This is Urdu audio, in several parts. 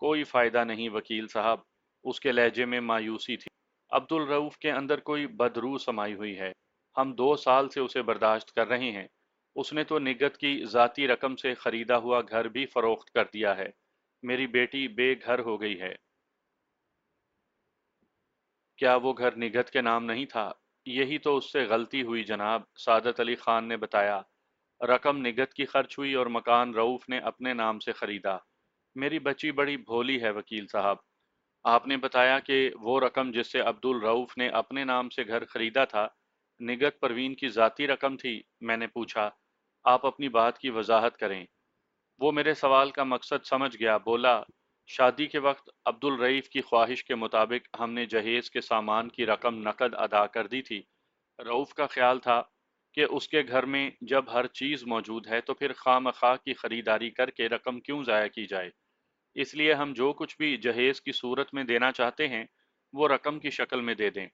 کوئی فائدہ نہیں وکیل صاحب، اس کے لہجے میں مایوسی تھی۔ عبد الرؤف کے اندر کوئی بدروح سمائی ہوئی ہے، ہم 2 سال سے اسے برداشت کر رہے ہیں۔ اس نے تو نگت کی ذاتی رقم سے خریدا ہوا گھر بھی فروخت کر دیا ہے، میری بیٹی بے گھر ہو گئی ہے۔ کیا وہ گھر نگہت کے نام نہیں تھا؟ یہی تو اس سے غلطی ہوئی جناب، سعادت علی خان نے بتایا۔ رقم نگہت کی خرچ ہوئی اور مکان رؤوف نے اپنے نام سے خریدا۔ میری بچی بڑی بھولی ہے وکیل صاحب۔ آپ نے بتایا کہ وہ رقم جس سے عبد الرؤوف نے اپنے نام سے گھر خریدا تھا، نگہت پروین کی ذاتی رقم تھی؟ میں نے پوچھا۔ آپ اپنی بات کی وضاحت کریں۔ وہ میرے سوال کا مقصد سمجھ گیا، بولا، شادی کے وقت عبد الرئیف کی خواہش کے مطابق ہم نے جہیز کے سامان کی رقم نقد ادا کر دی تھی۔ رؤوف کا خیال تھا کہ اس کے گھر میں جب ہر چیز موجود ہے تو پھر خواہ مخواہ کی خریداری کر کے رقم کیوں ضائع کی جائے، اس لیے ہم جو کچھ بھی جہیز کی صورت میں دینا چاہتے ہیں وہ رقم کی شکل میں دے دیں۔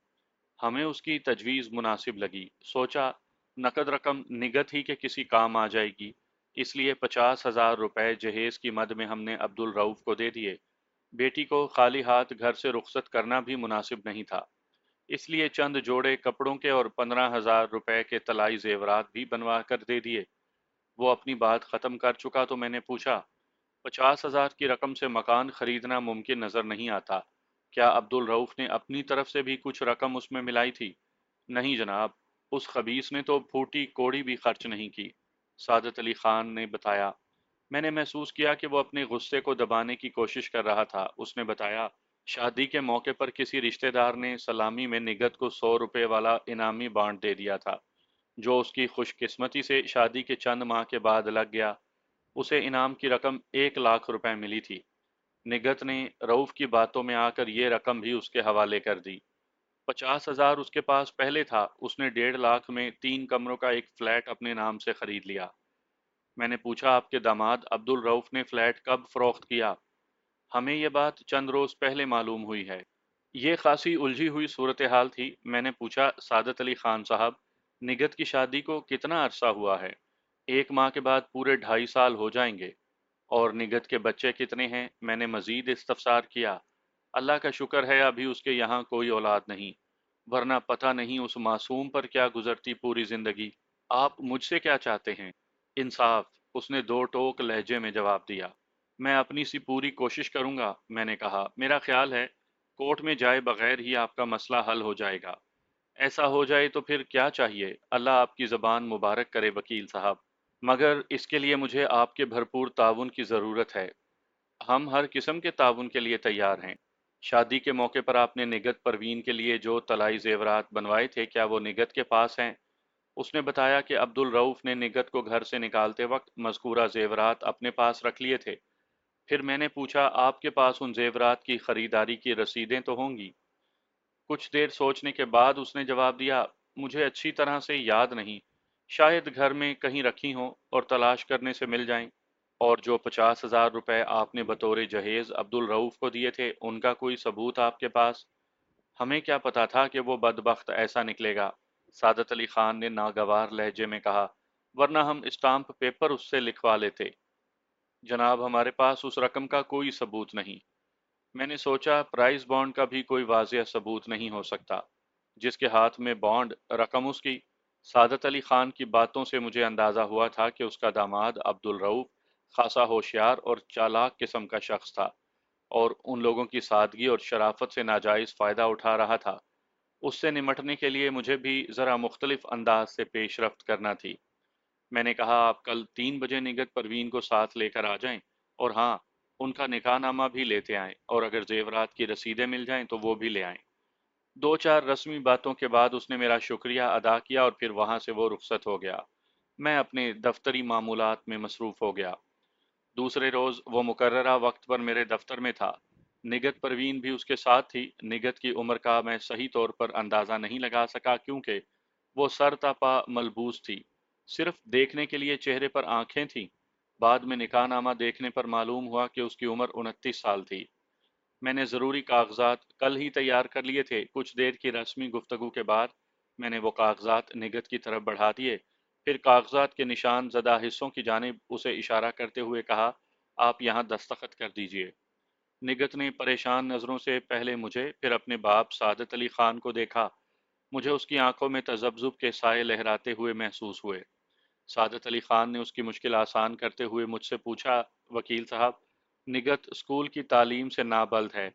ہمیں اس کی تجویز مناسب لگی، سوچا نقد رقم نگت ہی کے کسی کام آ جائے گی، اس لیے 50,000 روپے جہیز کی مد میں ہم نے عبد الرؤف کو دے دیے۔ بیٹی کو خالی ہاتھ گھر سے رخصت کرنا بھی مناسب نہیں تھا، اس لیے چند جوڑے کپڑوں کے اور 15,000 روپے کے طلائی زیورات بھی بنوا کر دے دیے۔ وہ اپنی بات ختم کر چکا تو میں نے پوچھا، 50,000 کی رقم سے مکان خریدنا ممکن نظر نہیں آتا، کیا عبد الرؤف نے اپنی طرف سے بھی کچھ رقم اس میں ملائی تھی؟ نہیں جناب، اس خبیث نے تو پھوٹی کوڑی بھی خرچ نہیں کی، سعادت علی خان نے بتایا۔ میں نے محسوس کیا کہ وہ اپنے غصے کو دبانے کی کوشش کر رہا تھا۔ اس نے بتایا، شادی کے موقع پر کسی رشتہ دار نے سلامی میں نگہت کو 100 روپے والا انعامی بانڈ دے دیا تھا، جو اس کی خوش قسمتی سے شادی کے چند ماہ کے بعد لگ گیا۔ اسے انعام کی رقم 1 لاکھ روپے ملی تھی۔ نگہت نے رؤوف کی باتوں میں آ کر یہ رقم بھی اس کے حوالے کر دی۔ 50,000 اس کے پاس پہلے تھا، اس نے 1.5 لاکھ میں 3 کمروں کا ایک فلیٹ اپنے نام سے خرید لیا۔ میں نے پوچھا، آپ کے داماد عبد الرؤف نے فلیٹ کب فروخت کیا؟ ہمیں یہ بات چند روز پہلے معلوم ہوئی ہے۔ یہ خاصی الجھی ہوئی صورتحال تھی۔ میں نے پوچھا، سعادت علی خان صاحب، نگہت کی شادی کو کتنا عرصہ ہوا ہے؟ 1 ماہ کے بعد پورے 2.5 سال ہو جائیں گے۔ اور نگہت کے بچے کتنے ہیں؟ میں نے مزید استفسار کیا۔ اللہ کا شکر ہے ابھی اس کے یہاں کوئی اولاد نہیں، ورنہ پتہ نہیں اس معصوم پر کیا گزرتی پوری زندگی۔ آپ مجھ سے کیا چاہتے ہیں؟ انصاف، اس نے 2 ٹوک لہجے میں جواب دیا۔ میں اپنی سی پوری کوشش کروں گا، میں نے کہا۔ میرا خیال ہے کورٹ میں جائے بغیر ہی آپ کا مسئلہ حل ہو جائے گا۔ ایسا ہو جائے تو پھر کیا چاہیے؟ اللہ آپ کی زبان مبارک کرے وکیل صاحب، مگر اس کے لیے مجھے آپ کے بھرپور تعاون کی ضرورت ہے۔ ہم ہر قسم کے تعاون کے لیے تیار ہیں۔ شادی کے موقع پر آپ نے نگہت پروین کے لیے جو طلائی زیورات بنوائے تھے، کیا وہ نگہت کے پاس ہیں؟ اس نے بتایا کہ عبد الرؤف نے نگہت کو گھر سے نکالتے وقت مذکورہ زیورات اپنے پاس رکھ لیے تھے۔ پھر میں نے پوچھا، آپ کے پاس ان زیورات کی خریداری کی رسیدیں تو ہوں گی؟ کچھ دیر سوچنے کے بعد اس نے جواب دیا، مجھے اچھی طرح سے یاد نہیں، شاید گھر میں کہیں رکھی ہوں اور تلاش کرنے سے مل جائیں۔ اور جو 50,000 روپے آپ نے بطور جہیز عبد الرؤف کو دیے تھے، ان کا کوئی ثبوت آپ کے پاس؟ ہمیں کیا پتا تھا کہ وہ بدبخت ایسا نکلے گا، سعادت علی خان نے ناگوار لہجے میں کہا، ورنہ ہم اسٹامپ پیپر اس سے لکھوا لیتے۔ جناب، ہمارے پاس اس رقم کا کوئی ثبوت نہیں۔ میں نے سوچا، پرائز بانڈ کا بھی کوئی واضح ثبوت نہیں ہو سکتا، جس کے ہاتھ میں بانڈ، رقم اس کی۔ سعادت علی خان کی باتوں سے مجھے اندازہ ہوا تھا کہ اس کا داماد عبد الرؤف خاصا ہوشیار اور چالاک قسم کا شخص تھا، اور ان لوگوں کی سادگی اور شرافت سے ناجائز فائدہ اٹھا رہا تھا۔ اس سے نمٹنے کے لیے مجھے بھی ذرا مختلف انداز سے پیش رفت کرنا تھی۔ میں نے کہا، آپ کل 3 بجے نگہت پروین کو ساتھ لے کر آ جائیں، اور ہاں، ان کا نکاح نامہ بھی لیتے آئیں، اور اگر زیورات کی رسیدیں مل جائیں تو وہ بھی لے آئیں۔ 2 4 رسمی باتوں کے بعد اس نے میرا شکریہ ادا کیا اور پھر وہاں سے وہ رخصت ہو گیا۔ میں اپنے دفتری معمولات میں مصروف ہو گیا۔ دوسرے روز وہ مقررہ وقت پر میرے دفتر میں تھا۔ نگہت پروین بھی اس کے ساتھ تھی۔ نگہت کی عمر کا میں صحیح طور پر اندازہ نہیں لگا سکا کیونکہ وہ سر تا پا ملبوس تھی، صرف دیکھنے کے لیے چہرے پر آنکھیں تھیں۔ بعد میں نکاح نامہ دیکھنے پر معلوم ہوا کہ اس کی عمر 29 سال تھی۔ میں نے ضروری کاغذات کل ہی تیار کر لیے تھے۔ کچھ دیر کی رسمی گفتگو کے بعد میں نے وہ کاغذات نگہت کی طرف بڑھا دیے، پھر کاغذات کے نشان زدہ حصوں کی جانب اسے اشارہ کرتے ہوئے کہا، آپ یہاں دستخط کر دیجئے۔ نگت نے پریشان نظروں سے پہلے مجھے پھر اپنے باپ سعادت علی خان کو دیکھا۔ مجھے اس کی آنکھوں میں تذبذب کے سائے لہراتے ہوئے محسوس ہوئے۔ سعادت علی خان نے اس کی مشکل آسان کرتے ہوئے مجھ سے پوچھا، وکیل صاحب، نگت اسکول کی تعلیم سے نابلد ہے۔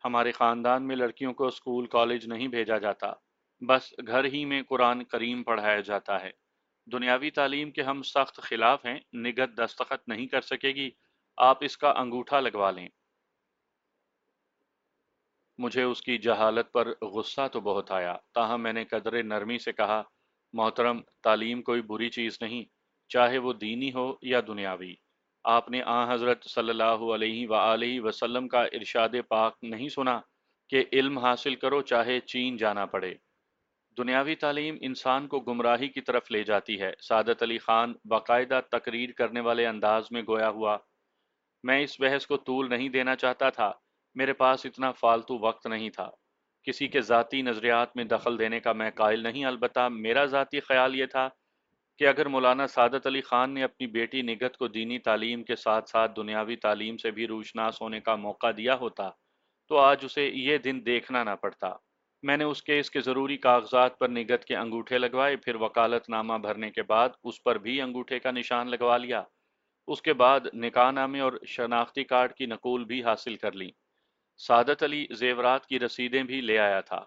ہمارے خاندان میں لڑکیوں کو اسکول کالج نہیں بھیجا جاتا، بس گھر ہی میں قرآن کریم پڑھایا جاتا ہے۔ دنیاوی تعلیم کے ہم سخت خلاف ہیں۔ نگت دستخط نہیں کر سکے گی، آپ اس کا انگوٹھا لگوا لیں۔ مجھے اس کی جہالت پر غصہ تو بہت آیا، تاہم میں نے قدر نرمی سے کہا، محترم، تعلیم کوئی بری چیز نہیں، چاہے وہ دینی ہو یا دنیاوی۔ آپ نے آن حضرت صلی اللہ علیہ وآلہ وسلم کا ارشاد پاک نہیں سنا کہ علم حاصل کرو چاہے چین جانا پڑے۔ دنیاوی تعلیم انسان کو گمراہی کی طرف لے جاتی ہے۔ سعادت علی خان باقاعدہ تقریر کرنے والے انداز میں گویا ہوا۔ میں اس بحث کو طول نہیں دینا چاہتا تھا، میرے پاس اتنا فالتو وقت نہیں تھا۔ کسی کے ذاتی نظریات میں دخل دینے کا میں قائل نہیں، البتہ میرا ذاتی خیال یہ تھا کہ اگر مولانا سعادت علی خان نے اپنی بیٹی نگت کو دینی تعلیم کے ساتھ ساتھ دنیاوی تعلیم سے بھی روشناس ہونے کا موقع دیا ہوتا تو آج اسے یہ دن دیکھنا نہ پڑتا۔ میں نے اس کیس کے ضروری کاغذات پر نگت کے انگوٹھے لگوائے، پھر وکالت نامہ بھرنے کے بعد اس پر بھی انگوٹھے کا نشان لگوا لیا۔ اس کے بعد نکاح نامے اور شناختی کارڈ کی نقول بھی حاصل کر لی۔ سعادت علی زیورات کی رسیدیں بھی لے آیا تھا۔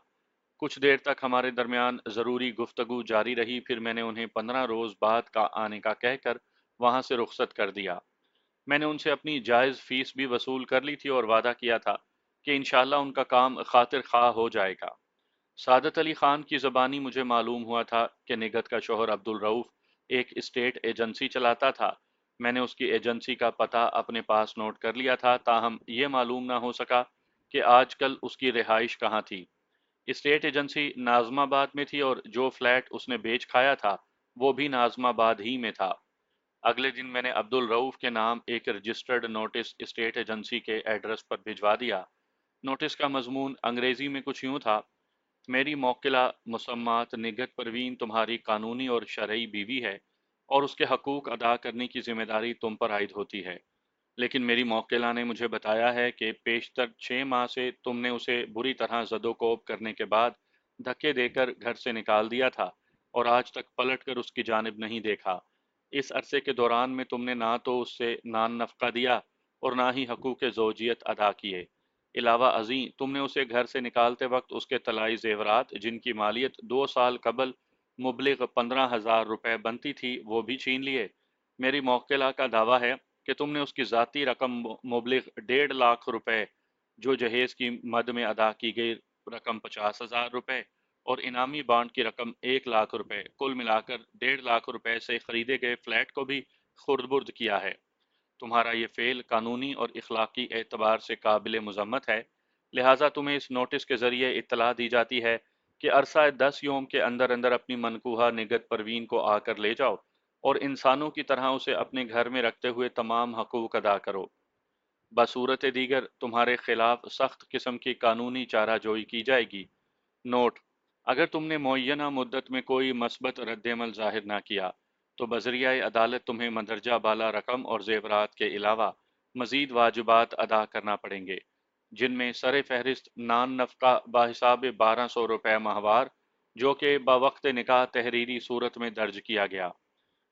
کچھ دیر تک ہمارے درمیان ضروری گفتگو جاری رہی، پھر میں نے انہیں 15 روز بعد کا آنے کا کہہ کر وہاں سے رخصت کر دیا۔ میں نے ان سے اپنی جائز فیس بھی وصول کر لی تھی اور وعدہ کیا تھا کہ انشاءاللہ ان کا کام خاطر خواہ ہو جائے گا۔ سعادت علی خان کی زبانی مجھے معلوم ہوا تھا کہ نگت کا شوہر عبد الرؤف ایک اسٹیٹ ایجنسی چلاتا تھا۔ میں نے اس کی ایجنسی کا پتہ اپنے پاس نوٹ کر لیا تھا، تاہم یہ معلوم نہ ہو سکا کہ آج کل اس کی رہائش کہاں تھی۔ اسٹیٹ ایجنسی ناظم آباد میں تھی اور جو فلیٹ اس نے بیچ کھایا تھا وہ بھی ناظم آباد ہی میں تھا۔ اگلے دن میں نے عبد الرؤف کے نام ایک رجسٹرڈ نوٹس اسٹیٹ ایجنسی کے ایڈریس پر بھجوا دیا۔ نوٹس کا مضمون انگریزی میں کچھ یوں تھا: میری موکلہ مسمات نگہت پروین تمہاری قانونی اور شرعی بیوی ہے اور اس کے حقوق ادا کرنے کی ذمہ داری تم پر عائد ہوتی ہے، لیکن میری موکلہ نے مجھے بتایا ہے کہ پیشتر 6 ماہ سے تم نے اسے بری طرح زد و کوب کرنے کے بعد دھکے دے کر گھر سے نکال دیا تھا اور آج تک پلٹ کر اس کی جانب نہیں دیکھا۔ اس عرصے کے دوران میں تم نے نہ تو اس سے نان نفقہ دیا اور نہ ہی حقوق زوجیت ادا کیے۔ علاوہ ازیں تم نے اسے گھر سے نکالتے وقت اس کے طلائی زیورات جن کی مالیت 2 سال قبل مبلغ 15,000 روپے بنتی تھی وہ بھی چھین لیے۔ میری موکلہ کا دعویٰ ہے کہ تم نے اس کی ذاتی رقم مبلغ 1.5 لاکھ روپے، جو جہیز کی مد میں ادا کی گئی رقم 50,000 روپے اور انعامی بانڈ کی رقم 1 لاکھ روپے، کل ملا کر 1.5 لاکھ روپے سے خریدے گئے فلیٹ کو بھی خرد برد کیا ہے۔ تمہارا یہ فعل قانونی اور اخلاقی اعتبار سے قابل مذمت ہے، لہٰذا تمہیں اس نوٹس کے ذریعے اطلاع دی جاتی ہے کہ عرصہ 10 یوم کے اندر اندر اپنی منکوحہ نگہت پروین کو آ کر لے جاؤ اور انسانوں کی طرح اسے اپنے گھر میں رکھتے ہوئے تمام حقوق ادا کرو۔ بصورت دیگر تمہارے خلاف سخت قسم کی قانونی چارہ جوئی کی جائے گی۔ نوٹ: اگر تم نے معینہ مدت میں کوئی مثبت رد عمل ظاہر نہ کیا تو بذریعہ عدالت تمہیں مندرجہ بالا رقم اور زیورات کے علاوہ مزید واجبات ادا کرنا پڑیں گے، جن میں سر فہرست نان نفقہ بحساب 1,200 روپے ماہوار، جو کہ بوقت نکاح تحریری صورت میں درج کیا گیا۔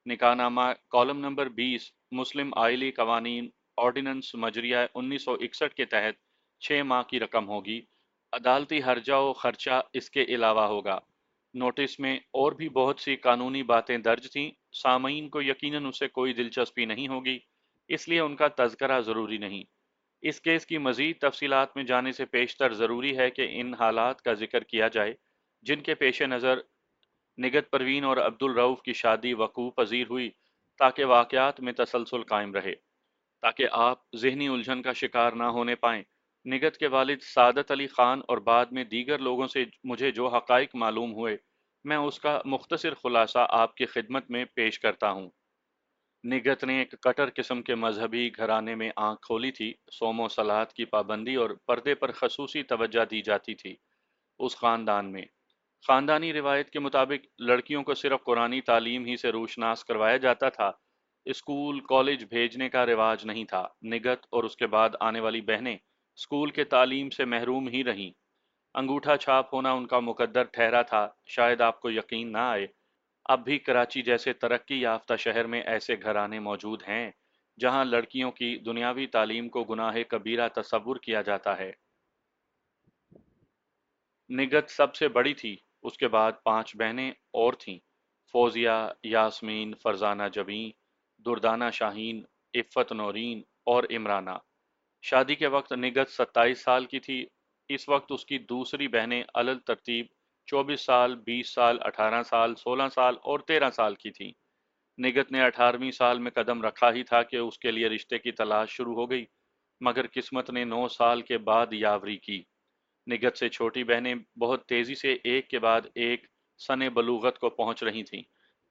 نکاح نامہ کالم نمبر 20 مسلم آئلی قوانین آرڈیننس مجریہ 1961 کے تحت 6 ماہ کی رقم ہوگی۔ عدالتی ہرجہ و خرچہ اس کے علاوہ ہوگا۔ نوٹس میں اور بھی بہت سی قانونی باتیں درج تھیں، سامعین کو یقیناً اسے کوئی دلچسپی نہیں ہوگی، اس لیے ان کا تذکرہ ضروری نہیں۔ اس کیس کی مزید تفصیلات میں جانے سے پیشتر ضروری ہے کہ ان حالات کا ذکر کیا جائے جن کے پیش نظر نگہت پروین اور عبد الرؤف کی شادی وقوع پذیر ہوئی، تاکہ واقعات میں تسلسل قائم رہے، تاکہ آپ ذہنی الجھن کا شکار نہ ہونے پائیں۔ نگہت کے والد سعادت علی خان اور بعد میں دیگر لوگوں سے مجھے جو حقائق معلوم ہوئے، میں اس کا مختصر خلاصہ آپ کی خدمت میں پیش کرتا ہوں۔ نگہت نے ایک کٹر قسم کے مذہبی گھرانے میں آنکھ کھولی تھی۔ صوم و صلات کی پابندی اور پردے پر خصوصی توجہ دی جاتی تھی۔ اس خاندان میں خاندانی روایت کے مطابق لڑکیوں کو صرف قرآنی تعلیم ہی سے روشناس کروایا جاتا تھا، اسکول کالج بھیجنے کا رواج نہیں تھا۔ نگہت اور اس کے بعد آنے والی بہنیں اسکول کے تعلیم سے محروم ہی رہیں۔ انگوٹھا چھاپ ہونا ان کا مقدر ٹھہرا تھا۔ شاید آپ کو یقین نہ آئے، اب بھی کراچی جیسے ترقی یافتہ شہر میں ایسے گھرانے موجود ہیں جہاں لڑکیوں کی دنیاوی تعلیم کو گناہ کبیرہ تصور کیا جاتا ہے۔ نگہت سب سے بڑی تھی، اس کے بعد 5 بہنیں اور تھیں: فوزیہ، یاسمین، فرزانہ جبیں، دردانہ شاہین، عفت نورین اور عمرانہ۔ شادی کے وقت نگہت 27 سال کی تھی۔ اس وقت اس کی دوسری بہنیں علل ترتیب 24 سال، 20 سال، 18 سال، 16 سال اور 13 سال کی تھیں۔ نگہت نے 18ویں سال میں قدم رکھا ہی تھا کہ اس کے لیے رشتے کی تلاش شروع ہو گئی، مگر قسمت نے 9 سال کے بعد یاوری کی۔ نگہت سے چھوٹی بہنیں بہت تیزی سے ایک کے بعد ایک سن بلوغت کو پہنچ رہی تھیں۔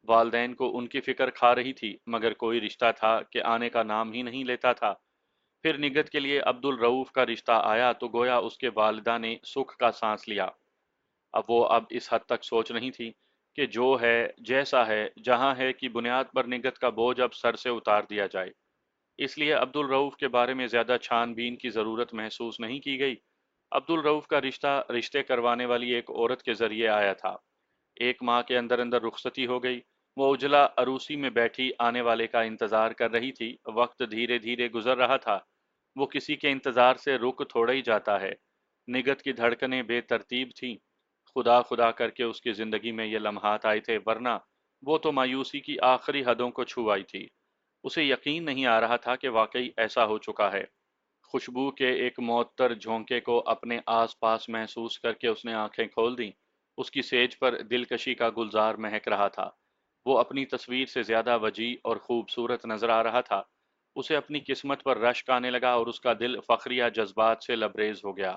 والدین کو ان کی فکر کھا رہی تھی، مگر کوئی رشتہ تھا کہ آنے کا نام ہی نہیں لیتا تھا۔ پھر نگہت کے لیے عبد الرؤف کا رشتہ آیا تو گویا اس کے والدہ نے سکھ کا سانس لیا۔ اب اس حد تک سوچ نہیں تھی کہ جو ہے، جیسا ہے، جہاں ہے کی بنیاد پر نگہت کا بوجھ اب سر سے اتار دیا جائے۔ اس لیے عبد الرؤف کے بارے میں زیادہ چھان بین کی ضرورت محسوس نہیں کی گئی۔ عبد الرؤف کا رشتے کروانے والی ایک عورت کے ذریعے آیا تھا۔ ایک ماہ کے اندر اندر رخصتی ہو گئی۔ وہ اجلا عروسی میں بیٹھی آنے والے کا انتظار کر رہی تھی۔ وقت دھیرے دھیرے گزر رہا تھا۔ وہ کسی کے انتظار سے رک تھوڑا ہی جاتا ہے۔ نگہت کی دھڑکنیں بے ترتیب تھیں۔ خدا خدا کر کے اس کی زندگی میں یہ لمحات آئے تھے، ورنہ وہ تو مایوسی کی آخری حدوں کو چھو آئی تھی۔ اسے یقین نہیں آ رہا تھا کہ واقعی ایسا ہو چکا ہے۔ خوشبو کے ایک معطر جھونکے کو اپنے آس پاس محسوس کر کے اس نے آنکھیں کھول دیں۔ اس کی سیج پر دلکشی کا گلزار مہک رہا تھا۔ وہ اپنی تصویر سے زیادہ وجیح اور خوبصورت نظر آ رہا تھا۔ اسے اپنی قسمت پر رشک آنے لگا اور اس کا دل فخریہ جذبات سے لبریز ہو گیا۔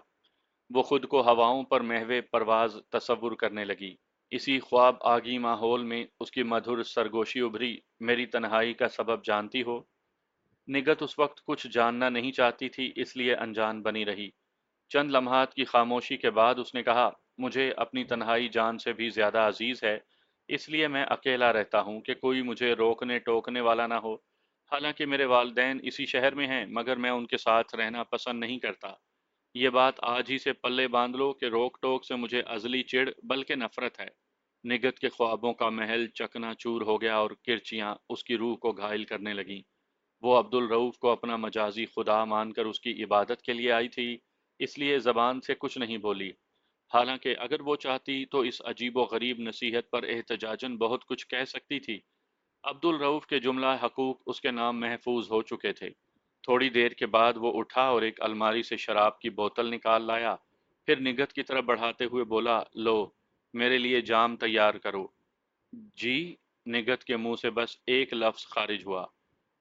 وہ خود کو ہواؤں پر محو پرواز تصور کرنے لگی۔ اسی خواب آگی ماحول میں اس کی مدھر سرگوشی ابھری: میری تنہائی کا سبب جانتی ہو؟ نگہت اس وقت کچھ جاننا نہیں چاہتی تھی، اس لیے انجان بنی رہی۔ چند لمحات کی خاموشی کے بعد اس نے کہا: مجھے اپنی تنہائی جان سے بھی زیادہ عزیز ہے، اس لیے میں اکیلا رہتا ہوں کہ کوئی مجھے روکنے ٹوکنے والا نہ ہو۔ حالانکہ میرے والدین اسی شہر میں ہیں، مگر میں ان کے ساتھ رہنا پسند نہیں کرتا۔ یہ بات آج ہی سے پلے باندھ لو کہ روک ٹوک سے مجھے ازلی چڑ بلکہ نفرت ہے۔ نگہت کے خوابوں کا محل چکنا چور ہو گیا اور کرچیاں اس کی روح کو گھائل کرنے لگیں۔ وہ عبد الرؤف کو اپنا مجازی خدا مان کر اس کی عبادت کے لیے آئی تھی، اس لیے زبان سے کچھ نہیں بولی۔ حالانکہ اگر وہ چاہتی تو اس عجیب و غریب نصیحت پر احتجاجاً بہت کچھ کہہ سکتی تھی۔ عبد الرؤف کے جملہ حقوق اس کے نام محفوظ ہو چکے تھے۔ تھوڑی دیر کے بعد وہ اٹھا اور ایک الماری سے شراب کی بوتل نکال لایا، پھر نگہت کی طرف بڑھاتے ہوئے بولا: لو، میرے لیے جام تیار کرو۔ جی؟ نگہت کے منہ سے بس ایک لفظ خارج ہوا،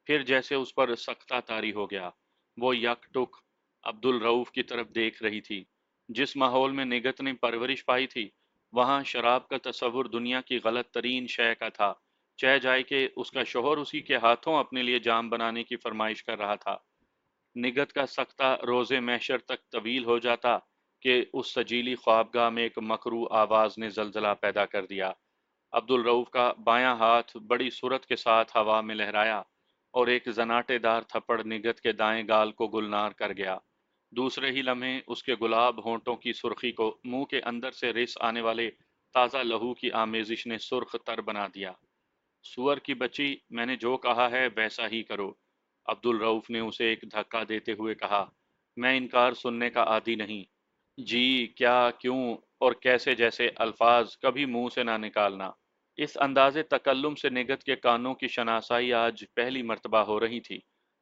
پھر جیسے اس پر سکتہ طاری ہو گیا۔ وہ یک ٹک عبد الرؤف کی طرف دیکھ رہی تھی۔ جس ماحول میں نگہت نے پرورش پائی تھی، وہاں شراب کا تصور دنیا کی غلط ترین شے کا تھا، چہ جائے کہ اس کا شوہر اسی کے ہاتھوں اپنے لیے جام بنانے کی فرمائش کر رہا تھا۔ نگہت کا سکتہ روز محشر تک طویل ہو جاتا کہ اس سجیلی خوابگاہ میں ایک مکروہ آواز نے زلزلہ پیدا کر دیا۔ عبد الرؤف کا بایاں ہاتھ بڑی سرعت کے ساتھ ہوا میں لہرایا اور ایک زناٹے دار تھپڑ نگہت کے دائیں گال کو گلنار کر گیا۔ دوسرے ہی لمحے اس کے گلاب ہونٹوں کی سرخی کو منہ کے اندر سے رس آنے والے تازہ لہو کی آمیزش نے سرخ تر بنا دیا۔ سور کی بچی، میں نے جو کہا ہے ویسا ہی کرو، عبد الرؤف نے اسے ایک دھکا دیتے ہوئے کہا۔ میں انکار سننے کا عادی نہیں۔ جی، کیا، کیوں اور کیسے جیسے الفاظ کبھی منہ سے نہ نکالنا۔ اس انداز تکلم سے نگہت کے کانوں کی شناسائی آج پہلی مرتبہ ہو رہی تھی۔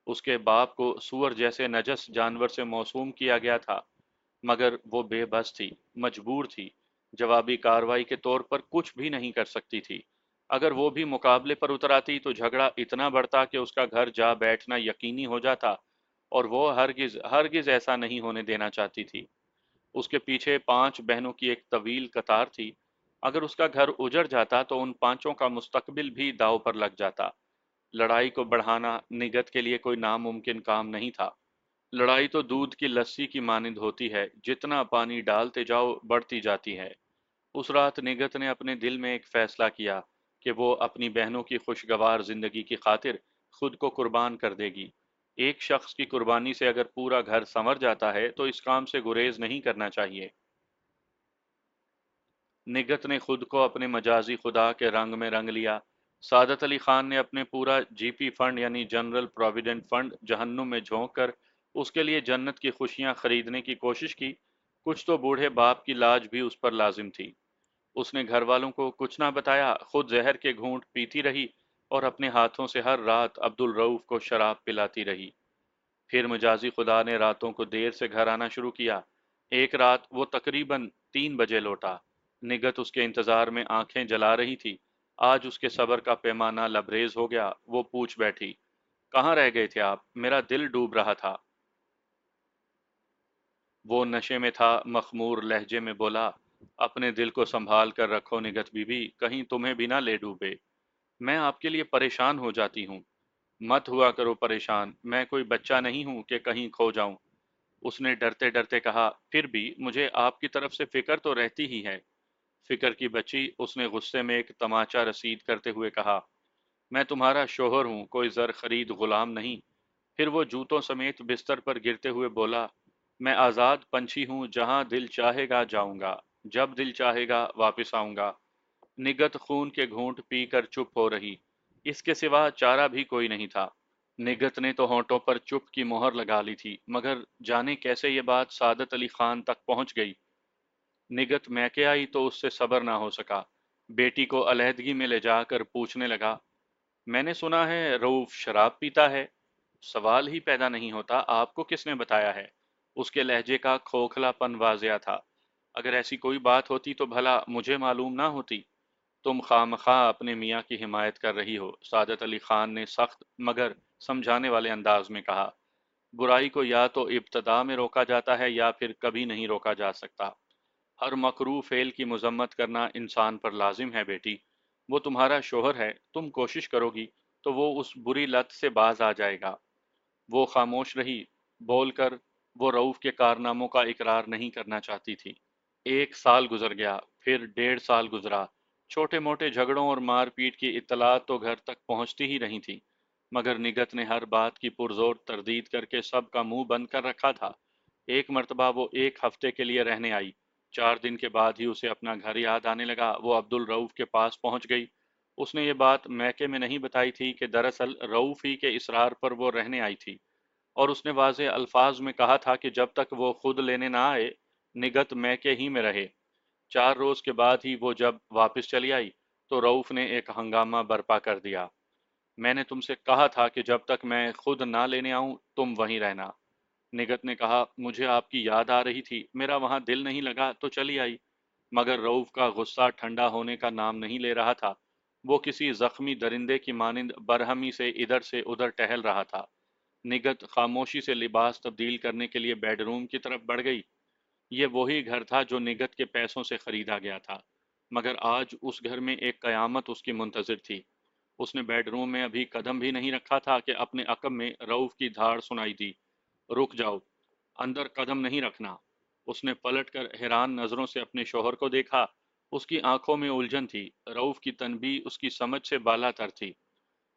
اس کے باپ کو سور جیسے نجس جانور سے موسوم کیا گیا تھا، مگر وہ بے بس تھی، مجبور تھی، جوابی کارروائی کے طور پر کچھ بھی نہیں کر سکتی تھی۔ اگر وہ بھی مقابلے پر اتر آتی تو جھگڑا اتنا بڑھتا کہ اس کا گھر جا بیٹھنا یقینی ہو جاتا، اور وہ ہرگز ہرگز ایسا نہیں ہونے دینا چاہتی تھی۔ اس کے پیچھے 5 بہنوں کی ایک طویل قطار تھی۔ اگر اس کا گھر اجڑ جاتا تو ان 5 کا مستقبل بھی داؤ پر لگ جاتا۔ لڑائی کو بڑھانا نگہت کے لیے کوئی ناممکن کام نہیں تھا۔ لڑائی تو دودھ کی لسی کی مانند ہوتی ہے، جتنا پانی ڈالتے جاؤ بڑھتی جاتی ہے۔ اس رات نگہت نے اپنے دل میں ایک فیصلہ کیا کہ وہ اپنی بہنوں کی خوشگوار زندگی کی خاطر خود کو قربان کر دے گی۔ ایک شخص کی قربانی سے اگر پورا گھر سنور جاتا ہے تو اس کام سے گریز نہیں کرنا چاہیے۔ نگت نے خود کو اپنے مجازی خدا کے رنگ میں رنگ لیا۔ سعادت علی خان نے اپنے پورا جی پی فنڈ یعنی جنرل پروویڈنٹ فنڈ جہنم میں جھونک کر اس کے لیے جنت کی خوشیاں خریدنے کی کوشش کی۔ کچھ تو بوڑھے باپ کی لاج بھی اس پر لازم تھی۔ اس نے گھر والوں کو کچھ نہ بتایا، خود زہر کے گھونٹ پیتی رہی اور اپنے ہاتھوں سے ہر رات عبد الرؤف کو شراب پلاتی رہی۔ پھر مجازی خدا نے راتوں کو دیر سے گھر آنا شروع کیا۔ ایک رات وہ تقریباً 3 بجے لوٹا۔ نگت اس کے انتظار میں آنکھیں جلا رہی تھی۔ آج اس کے صبر کا پیمانہ لبریز ہو گیا۔ وہ پوچھ بیٹھی، کہاں رہ گئے تھے آپ؟ میرا دل ڈوب رہا تھا۔ وہ نشے میں تھا، مخمور لہجے میں بولا، اپنے دل کو سنبھال کر رکھو نگت بی بی، کہیں تمہیں بھی نہ لے ڈوبے۔ میں آپ کے لیے پریشان ہو جاتی ہوں۔ مت ہوا کرو پریشان، میں کوئی بچہ نہیں ہوں کہ کہیں کھو جاؤں۔ اس نے ڈرتے ڈرتے کہا، پھر بھی مجھے آپ کی طرف سے فکر تو رہتی ہی ہے۔ فکر کی بچی، اس نے غصے میں ایک تماچا رسید کرتے ہوئے کہا، میں تمہارا شوہر ہوں، کوئی زر خرید غلام نہیں۔ پھر وہ جوتوں سمیت بستر پر گرتے ہوئے بولا، میں آزاد پنچھی ہوں، جہاں دل چاہے گا جاؤں گا، جب دل چاہے گا واپس آؤں گا۔ نگت خون کے گھونٹ پی کر چپ ہو رہی۔ اس کے سوا چارہ بھی کوئی نہیں تھا۔ نگت نے تو ہونٹوں پر چپ کی مہر لگا لی تھی، مگر جانے کیسے یہ بات سعادت علی خان تک پہنچ گئی۔ نگت میکے آئی تو اس سے صبر نہ ہو سکا۔ بیٹی کو علیحدگی میں لے جا کر پوچھنے لگا، میں نے سنا ہے رؤوف شراب پیتا ہے؟ سوال ہی پیدا نہیں ہوتا، آپ کو کس نے بتایا ہے؟ اس کے لہجے کا کھوکھلا پن واضح تھا۔ اگر ایسی کوئی بات ہوتی تو بھلا مجھے معلوم نہ ہوتی؟ تم خواہ اپنے میاں کی حمایت کر رہی ہو، سعادت علی خان نے سخت مگر سمجھانے والے انداز میں کہا۔ برائی کو یا تو ابتدا میں روکا جاتا ہے یا پھر کبھی نہیں روکا جا سکتا۔ ہر مکروہ فعل کی مذمت کرنا انسان پر لازم ہے بیٹی۔ وہ تمہارا شوہر ہے، تم کوشش کرو گی تو وہ اس بری لت سے باز آ جائے گا۔ وہ خاموش رہی، بول کر وہ رؤوف کے کارناموں کا اقرار نہیں کرنا چاہتی تھی۔ 1 سال گزر گیا، پھر 1.5 سال گزرا۔ چھوٹے موٹے جھگڑوں اور مار پیٹ کی اطلاعات تو گھر تک پہنچتی ہی رہی تھی، مگر نگت نے ہر بات کی پرزور تردید کر کے سب کا منہ بند کر رکھا تھا۔ ایک مرتبہ وہ 1 ہفتے کے لیے رہنے آئی۔ 4 دن کے بعد ہی اسے اپنا گھر یاد آنے لگا۔ وہ عبد الرؤف کے پاس پہنچ گئی۔ اس نے یہ بات میکے میں نہیں بتائی تھی کہ دراصل رؤوف ہی کے اصرار پر وہ رہنے آئی تھی، اور اس نے واضح الفاظ میں کہا تھا کہ جب تک وہ خود لینے نہ آئے، نگت میکے ہی میں رہے۔ 4 روز کے بعد ہی وہ جب واپس چلی آئی تو رؤوف نے ایک ہنگامہ برپا کر دیا۔ میں نے تم سے کہا تھا کہ جب تک میں خود نہ لینے آؤں تم وہیں رہنا۔ نگت نے کہا، مجھے آپ کی یاد آ رہی تھی، میرا وہاں دل نہیں لگا تو چلی آئی۔ مگر رؤوف کا غصہ ٹھنڈا ہونے کا نام نہیں لے رہا تھا۔ وہ کسی زخمی درندے کی مانند برہمی سے ادھر سے ادھر ٹہل رہا تھا۔ نگت خاموشی سے لباس تبدیل کرنے کے لیے بیڈ روم کی طرف بڑھ گئی۔ یہ وہی گھر تھا جو نگت کے پیسوں سے خریدا گیا تھا، مگر آج اس گھر میں ایک قیامت اس کی منتظر تھی۔ اس نے بیڈ روم میں ابھی قدم بھی نہیں رکھا تھا کہ اپنے عقب میں رؤوف کی دھاڑ سنائی دی، رک جاؤ، اندر قدم نہیں رکھنا۔ اس نے پلٹ کر حیران نظروں سے اپنے شوہر کو دیکھا۔ اس کی آنکھوں میں الجھن تھی۔ رؤوف کی تنبیہ اس کی سمجھ سے بالا تر تھی۔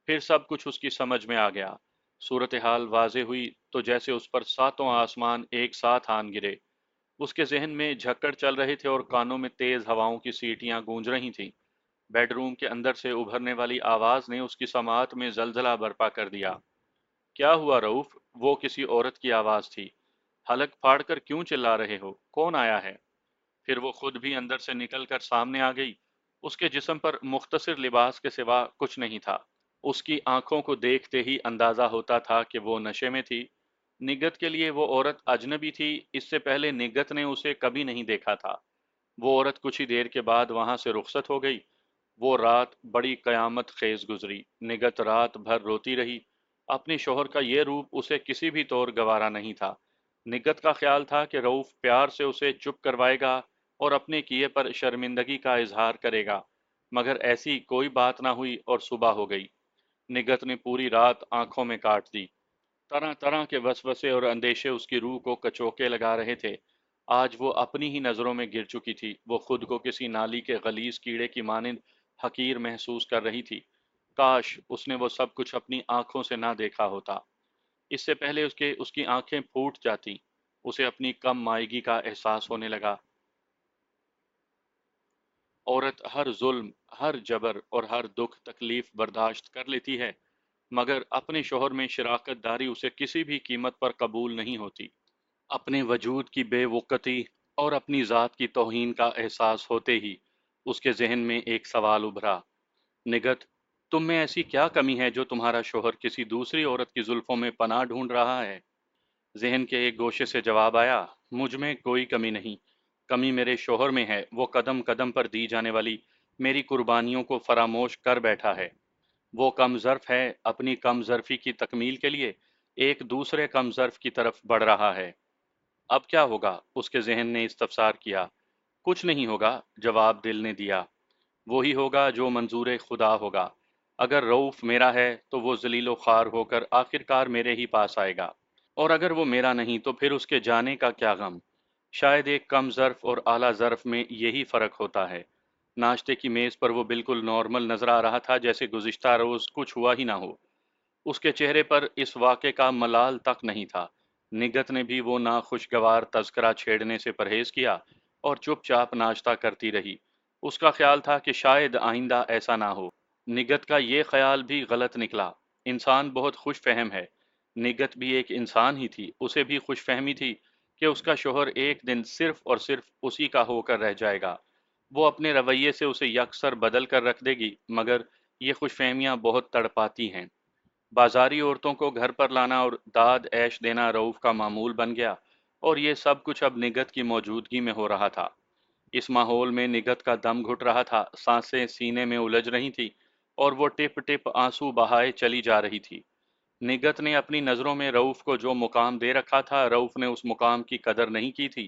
پھر سب کچھ اس کی سمجھ میں آ گیا۔ صورتحال واضح ہوئی تو جیسے اس پر ساتوں آسمان ایک ساتھ آن گرے۔ اس کے ذہن میں جھکڑ چل رہے تھے اور کانوں میں تیز ہواؤں کی سیٹیاں گونج رہی تھیں۔ بیڈ روم کے اندر سے ابھرنے والی آواز نے اس کی سماعت میں زلزلہ برپا کر دیا۔ کیا ہوا رؤوف؟ وہ کسی عورت کی آواز تھی۔ حلق پھاڑ کر کیوں چلا رہے ہو؟ کون آیا ہے؟ پھر وہ خود بھی اندر سے نکل کر سامنے آ گئی۔ اس کے جسم پر مختصر لباس کے سوا کچھ نہیں تھا۔ اس کی آنکھوں کو دیکھتے ہی اندازہ ہوتا تھا کہ وہ نشے میں تھی۔ نگت کے لیے وہ عورت اجنبی تھی۔ اس سے پہلے نگت نے اسے کبھی نہیں دیکھا تھا۔ وہ عورت کچھ ہی دیر کے بعد وہاں سے رخصت ہو گئی۔ وہ رات بڑی قیامت خیز گزری۔ نگت رات بھر روتی رہی۔ اپنے شوہر کا یہ روپ اسے کسی بھی طور گوارا نہیں تھا۔ نگت کا خیال تھا کہ رؤوف پیار سے اسے چپ کروائے گا اور اپنے کیے پر شرمندگی کا اظہار کرے گا، مگر ایسی کوئی بات نہ ہوئی اور صبح ہو گئی۔ نگت نے پوری رات آنکھوں میں کاٹ دی۔ طرح طرح کے وسوسے اور اندیشے اس کی روح کو کچوکے لگا رہے تھے۔ آج وہ اپنی ہی نظروں میں گر چکی تھی۔ وہ خود کو کسی نالی کے غلیظ کیڑے کی مانند حقیر محسوس کر رہی تھی۔ کاش اس نے وہ سب کچھ اپنی آنکھوں سے نہ دیکھا ہوتا۔ اس سے پہلے اس کی آنکھیں پھوٹ جاتی، اسے اپنی کم مائیگی کا احساس ہونے لگا۔ عورت ہر ظلم، ہر جبر اور ہر دکھ تکلیف برداشت کر لیتی ہے، مگر اپنے شوہر میں شراکت داری اسے کسی بھی قیمت پر قبول نہیں ہوتی۔ اپنے وجود کی بے وقتی اور اپنی ذات کی توہین کا احساس ہوتے ہی اس کے ذہن میں ایک سوال ابھرا، نگت، تم میں ایسی کیا کمی ہے جو تمہارا شوہر کسی دوسری عورت کی زلفوں میں پناہ ڈھونڈ رہا ہے؟ ذہن کے ایک گوشے سے جواب آیا، مجھ میں کوئی کمی نہیں، کمی میرے شوہر میں ہے، وہ قدم قدم پر دی جانے والی میری قربانیوں کو فراموش کر بیٹھا ہے۔ وہ کم ظرف ہے، اپنی کم ظرفی کی تکمیل کے لیے ایک دوسرے کم ظرف کی طرف بڑھ رہا ہے۔ اب کیا ہوگا؟ اس کے ذہن نے استفسار کیا۔ کچھ نہیں ہوگا، جواب دل نے دیا، وہی ہوگا جو منظور خدا ہوگا۔ اگر رؤف میرا ہے تو وہ ذلیل و خوار ہو کر آخرکار میرے ہی پاس آئے گا، اور اگر وہ میرا نہیں تو پھر اس کے جانے کا کیا غم؟ شاید ایک کم ظرف اور اعلیٰ ظرف میں یہی فرق ہوتا ہے۔ ناشتے کی میز پر وہ بالکل نارمل نظر آ رہا تھا، جیسے گزشتہ روز کچھ ہوا ہی نہ ہو۔ اس کے چہرے پر اس واقعے کا ملال تک نہیں تھا۔ نگت نے بھی وہ ناخوشگوار تذکرہ چھیڑنے سے پرہیز کیا اور چپ چاپ ناشتہ کرتی رہی۔ اس کا خیال تھا کہ شاید آئندہ ایسا نہ ہو۔ نگت کا یہ خیال بھی غلط نکلا۔ انسان بہت خوش فہم ہے۔ نگت بھی ایک انسان ہی تھی، اسے بھی خوش فہمی تھی کہ اس کا شوہر ایک دن صرف اور صرف اسی کا ہو کر رہ جائے گا۔ وہ اپنے رویے سے اسے یکسر بدل کر رکھ دے گی، مگر یہ خوش فہمیاں بہت تڑپاتی ہیں۔ بازاری عورتوں کو گھر پر لانا اور داد عیش دینا رؤف کا معمول بن گیا، اور یہ سب کچھ اب نگت کی موجودگی میں ہو رہا تھا۔ اس ماحول میں نگت کا دم گھٹ رہا تھا، سانسیں سینے میں الجھ رہی تھی، اور وہ ٹپ ٹپ آنسو بہائے چلی جا رہی تھی۔ نگت نے اپنی نظروں میں رؤف کو جو مقام دے رکھا تھا، رؤف نے اس مقام کی قدر نہیں کی تھی۔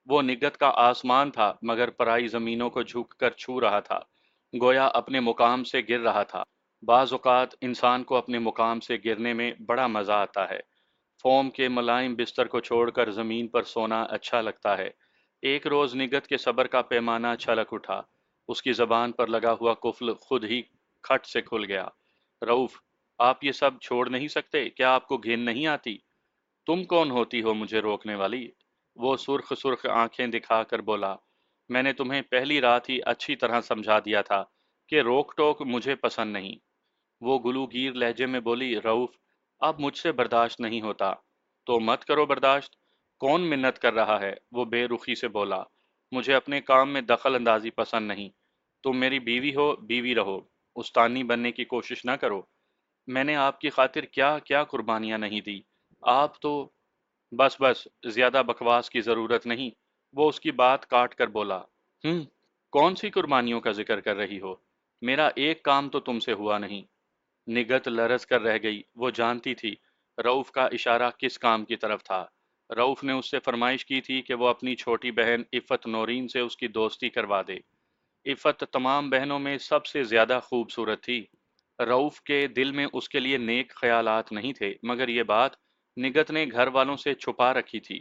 وہ نگت کا آسمان تھا، مگر پرائی زمینوں کو جھک کر چھو رہا تھا، گویا اپنے مقام سے گر رہا تھا۔ بعض اوقات انسان کو اپنے مقام سے گرنے میں بڑا مزہ آتا ہے۔ فوم کے ملائم بستر کو چھوڑ کر زمین پر سونا اچھا لگتا ہے۔ ایک روز نگت کے صبر کا پیمانہ چھلک اٹھا، اس کی زبان پر لگا ہوا قفل خود ہی کھٹ سے کھل گیا۔ رؤف، آپ یہ سب چھوڑ نہیں سکتے؟ کیا آپ کو گھن نہیں آتی؟ تم کون ہوتی ہو مجھے روکنے والی؟ وہ سرخ سرخ آنکھیں دکھا کر بولا، میں نے تمہیں پہلی رات ہی اچھی طرح سمجھا دیا تھا کہ روک ٹوک مجھے پسند نہیں۔ وہ گلوگیر لہجے میں بولی، رؤف، اب مجھ سے برداشت نہیں ہوتا۔ تو مت کرو برداشت، کون منت کر رہا ہے؟ وہ بے رخی سے بولا، مجھے اپنے کام میں دخل اندازی پسند نہیں۔ تم میری بیوی ہو، بیوی رہو، استانی بننے کی کوشش نہ کرو۔ میں نے آپ کی خاطر کیا کیا قربانیاں نہیں دی؟ آپ تو… بس بس، زیادہ بکواس کی ضرورت نہیں۔ وہ اس کی بات کاٹ کر بولا، کون سی قربانیوں کا ذکر کر رہی ہو؟ میرا ایک کام تو تم سے ہوا نہیں۔ نگت لرز کر رہ گئی، وہ جانتی تھی رؤف کا اشارہ کس کام کی طرف تھا۔ رؤف نے اس سے فرمائش کی تھی کہ وہ اپنی چھوٹی بہن عفت نورین سے اس کی دوستی کروا دے۔ عفت تمام بہنوں میں سب سے زیادہ خوبصورت تھی۔ رؤف کے دل میں اس کے لیے نیک خیالات نہیں تھے، مگر یہ بات نگت نے گھر والوں سے چھپا رکھی تھی۔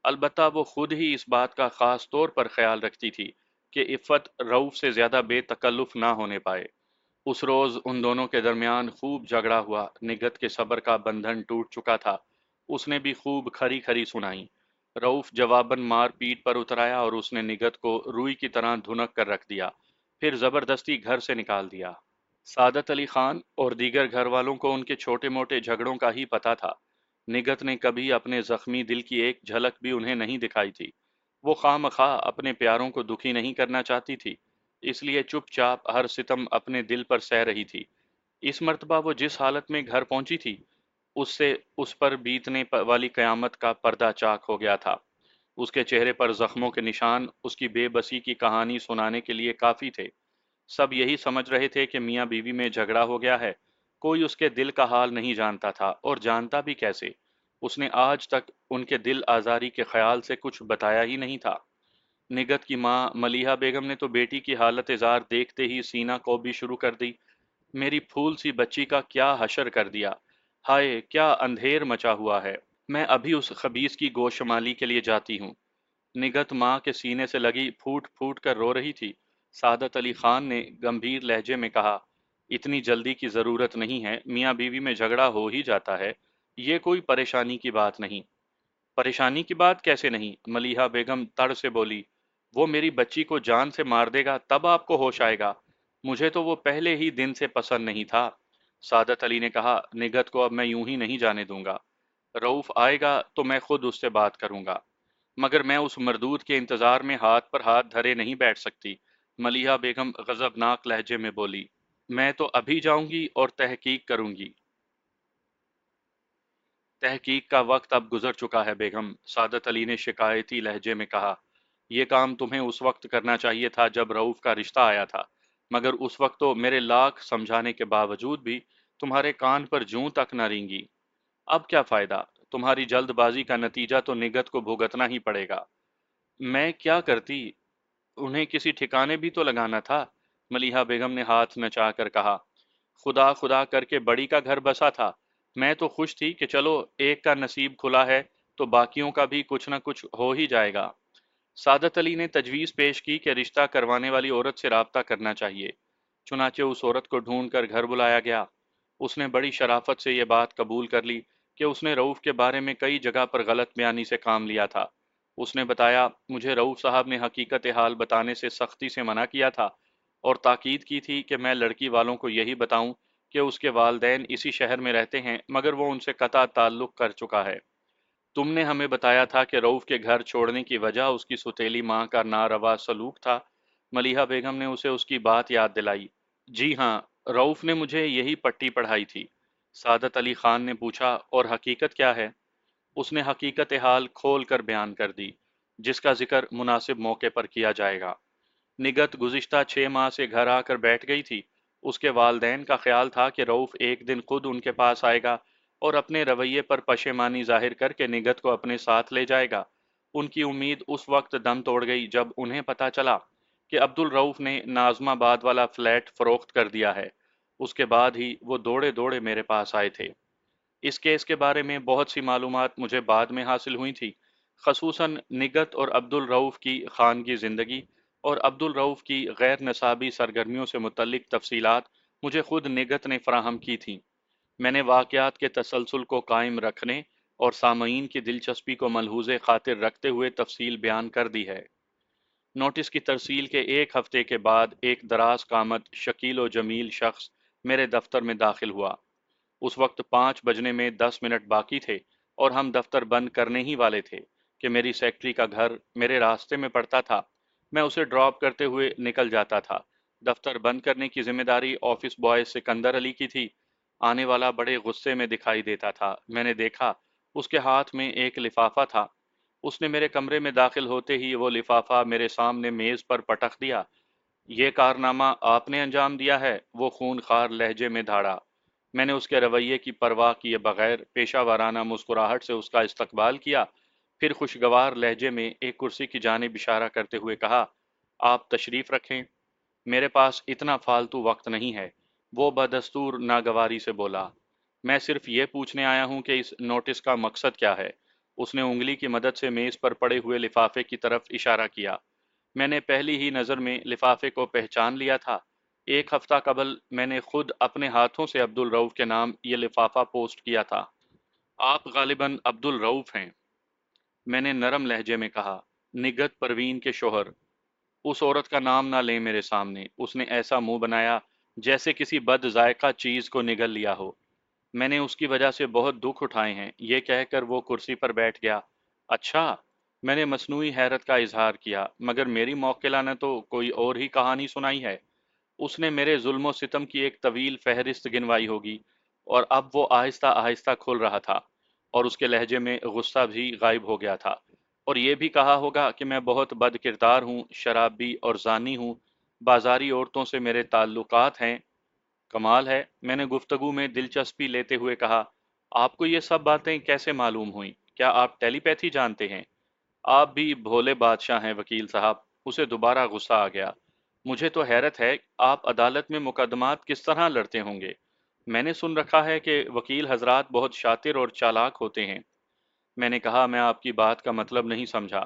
البتہ وہ خود ہی اس بات کا خاص طور پر خیال رکھتی تھی کہ عفت رؤف سے زیادہ بے تکلف نہ ہونے پائے۔ اس روز ان دونوں کے درمیان خوب جھگڑا ہوا۔ نگت کے صبر کا بندھن ٹوٹ چکا تھا، اس نے بھی خوب کھری کھری سنائی۔ رؤف جواباً مار پیٹ پر اتر آیا اور اس نے نگت کو روئی کی طرح دھنک کر رکھ دیا، پھر زبردستی گھر سے نکال دیا۔ سعادت علی خان اور دیگر گھر والوں کو ان کے چھوٹے موٹے جھگڑوں کا ہی پتہ تھا۔ نگت نے کبھی اپنے زخمی دل کی ایک جھلک بھی انہیں نہیں دکھائی تھی۔ وہ خواہ مخواہ اپنے پیاروں کو دکھی نہیں کرنا چاہتی تھی، اس لیے چپ چاپ ہر ستم اپنے دل پر سہ رہی تھی۔ اس مرتبہ وہ جس حالت میں گھر پہنچی تھی، اس سے اس پر بیتنے والی قیامت کا پردہ چاک ہو گیا تھا۔ اس کے چہرے پر زخموں کے نشان اس کی بے بسی کی کہانی سنانے کے لیے کافی تھے۔ سب یہی سمجھ رہے تھے کہ میاں بیوی میں جھگڑا ہو گیا ہے۔ کوئی اس کے دل کا حال نہیں جانتا تھا، اور جانتا بھی کیسے؟ اس نے آج تک ان کے دل آزاری کے خیال سے کچھ بتایا ہی نہیں تھا۔ نگت کی ماں ملیحہ بیگم نے تو بیٹی کی حالت زار دیکھتے ہی سینہ کو بھی شروع کر دی۔ میری پھول سی بچی کا کیا حشر کر دیا! ہائے، کیا اندھیر مچا ہوا ہے! میں ابھی اس خبیث کی گوشمالی کے لیے جاتی ہوں۔ نگت ماں کے سینے سے لگی پھوٹ پھوٹ کر رو رہی تھی۔ سعادت علی خان نے گمبھیر لہجے میں کہا، اتنی جلدی کی ضرورت نہیں ہے، میاں بیوی میں جھگڑا ہو ہی جاتا ہے، یہ کوئی پریشانی کی بات نہیں۔ پریشانی کی بات کیسے نہیں؟ ملیحہ بیگم تڑ سے بولی۔ وہ میری بچی کو جان سے مار دے گا تب آپ کو ہوش آئے گا۔ مجھے تو وہ پہلے ہی دن سے پسند نہیں تھا۔ سعادت علی نے کہا، نگہت کو اب میں یوں ہی نہیں جانے دوں گا۔ رؤوف آئے گا تو میں خود اس سے بات کروں گا، مگر میں اس مردود کے انتظار میں ہاتھ پر ہاتھ دھرے نہیں بیٹھ سکتی۔ ملیحہ بیگم غضبناک لہجے میں بولی، میں تو ابھی جاؤں گی اور تحقیق کروں گی۔ تحقیق کا وقت اب گزر چکا ہے بیگم، سعادت علی نے شکایتی لہجے میں کہا۔ یہ کام تمہیں اس وقت کرنا چاہیے تھا جب رؤوف کا رشتہ آیا تھا، مگر اس وقت تو میرے لاکھ سمجھانے کے باوجود بھی تمہارے کان پر جوں تک نہ رینگی۔ اب کیا فائدہ؟ تمہاری جلد بازی کا نتیجہ تو نگہت کو بھگتنا ہی پڑے گا۔ میں کیا کرتی؟ انہیں کسی ٹھکانے بھی تو لگانا تھا۔ ملیحہ بیگم نے ہاتھ نچا کر کہا، خدا خدا کر کے بڑی کا گھر بسا تھا۔ میں تو خوش تھی کہ چلو ایک کا نصیب کھلا ہے تو باقیوں کا بھی کچھ نہ کچھ ہو ہی جائے گا۔ سعادت علی نے تجویز پیش کی کہ رشتہ کروانے والی عورت سے رابطہ کرنا چاہیے۔ چنانچہ اس عورت کو ڈھونڈ کر گھر بلایا گیا۔ اس نے بڑی شرافت سے یہ بات قبول کر لی کہ اس نے رؤوف کے بارے میں کئی جگہ پر غلط بیانی سے کام لیا تھا۔ اس نے بتایا، مجھے رؤوف صاحب نے حقیقت حال بتانے سے سختی سے منع کیا تھا اور تاکید کی تھی کہ میں لڑکی والوں کو یہی بتاؤں کہ اس کے والدین اسی شہر میں رہتے ہیں، مگر وہ ان سے قطع تعلق کر چکا ہے۔ تم نے ہمیں بتایا تھا کہ رؤوف کے گھر چھوڑنے کی وجہ اس کی سوتیلی ماں کا ناروا سلوک تھا۔ ملیحہ بیگم نے اسے اس کی بات یاد دلائی۔ جی ہاں، رؤوف نے مجھے یہی پٹی پڑھائی تھی۔ سعادت علی خان نے پوچھا، اور حقیقت کیا ہے؟ اس نے حقیقت حال کھول کر بیان کر دی، جس کا ذکر مناسب موقع پر کیا جائے گا۔ نگہت گزشتہ 6 ماہ سے گھر آ کر بیٹھ گئی تھی۔ اس کے والدین کا خیال تھا کہ رؤوف ایک دن خود ان کے پاس آئے گا اور اپنے رویے پر پشیمانی ظاہر کر کے نگہت کو اپنے ساتھ لے جائے گا۔ ان کی امید اس وقت دم توڑ گئی جب انہیں پتہ چلا کہ عبد الرؤوف نے ناظم آباد والا فلیٹ فروخت کر دیا ہے۔ اس کے بعد ہی وہ دوڑے دوڑے میرے پاس آئے تھے۔ اس کیس کے بارے میں بہت سی معلومات مجھے بعد میں حاصل ہوئی تھی، خصوصاً نگہت اور عبد الرؤوف کی خانگی زندگی اور عبد الرؤوف کی غیر نصابی سرگرمیوں سے متعلق تفصیلات مجھے خود نگہت نے فراہم کی تھیں۔ میں نے واقعات کے تسلسل کو قائم رکھنے اور سامعین کی دلچسپی کو ملحوظ خاطر رکھتے ہوئے تفصیل بیان کر دی ہے۔ نوٹس کی ترسیل کے 1 ہفتے کے بعد ایک دراز قامت شکیل و جمیل شخص میرے دفتر میں داخل ہوا۔ اس وقت 5 بجنے میں 10 منٹ باقی تھے اور ہم دفتر بند کرنے ہی والے تھے کہ میری سیکرٹری کا گھر میرے راستے میں پڑتا تھا۔ میں اسے ڈراپ کرتے ہوئے نکل جاتا تھا۔ دفتر بند کرنے کی ذمہ داری آفس بوائے سکندر علی کی تھی۔ آنے والا بڑے غصے میں دکھائی دیتا تھا۔ میں نے دیکھا اس کے ہاتھ میں ایک لفافہ تھا۔ اس نے میرے کمرے میں داخل ہوتے ہی وہ لفافہ میرے سامنے میز پر پٹخ دیا۔ یہ کارنامہ آپ نے انجام دیا ہے؟ وہ خونخوار لہجے میں دھاڑا۔ میں نے اس کے رویے کی پرواہ کیے بغیر پیشہ ورانہ مسکراہٹ سے اس کا استقبال کیا، پھر خوشگوار لہجے میں ایک کرسی کی جانب اشارہ کرتے ہوئے کہا، آپ تشریف رکھیں، میرے پاس اتنا فالتو وقت نہیں ہے۔ وہ بدستور ناگواری سے بولا، میں صرف یہ پوچھنے آیا ہوں کہ اس نوٹس کا مقصد کیا ہے؟ اس نے انگلی کی مدد سے میز پر پڑے ہوئے لفافے کی طرف اشارہ کیا۔ میں نے پہلی ہی نظر میں لفافے کو پہچان لیا تھا۔ 1 ہفتہ قبل میں نے خود اپنے ہاتھوں سے عبد الرؤوف کے نام یہ لفافہ پوسٹ کیا تھا۔ آپ غالباً عبد الرؤوف ہیں، میں نے نرم لہجے میں کہا۔ نگہت پروین کے شوہر۔ اس عورت کا نام نہ لیں میرے سامنے۔ اس نے ایسا منہ بنایا جیسے کسی بد ذائقہ چیز کو نگل لیا ہو۔ میں نے اس کی وجہ سے بہت دکھ اٹھائے ہیں، یہ کہہ کر وہ کرسی پر بیٹھ گیا۔ اچھا، میں نے مصنوعی حیرت کا اظہار کیا، مگر میری موکلہ نے تو کوئی اور ہی کہانی سنائی ہے۔ اس نے میرے ظلم و ستم کی ایک طویل فہرست گنوائی ہوگی، اور اب وہ آہستہ آہستہ کھل رہا تھا اور اس کے لہجے میں غصہ بھی غائب ہو گیا تھا۔ اور یہ بھی کہا ہوگا کہ میں بہت بد کردار ہوں، شرابی اور زانی ہوں، بازاری عورتوں سے میرے تعلقات ہیں۔ کمال ہے، میں نے گفتگو میں دلچسپی لیتے ہوئے کہا، آپ کو یہ سب باتیں کیسے معلوم ہوئیں؟ کیا آپ ٹیلی پیتھی جانتے ہیں؟ آپ بھی بھولے بادشاہ ہیں وکیل صاحب۔ اسے دوبارہ غصہ آ گیا۔ مجھے تو حیرت ہے، آپ عدالت میں مقدمات کس طرح لڑتے ہوں گے؟ میں نے سن رکھا ہے کہ وکیل حضرات بہت شاطر اور چالاک ہوتے ہیں۔ میں نے کہا، میں آپ کی بات کا مطلب نہیں سمجھا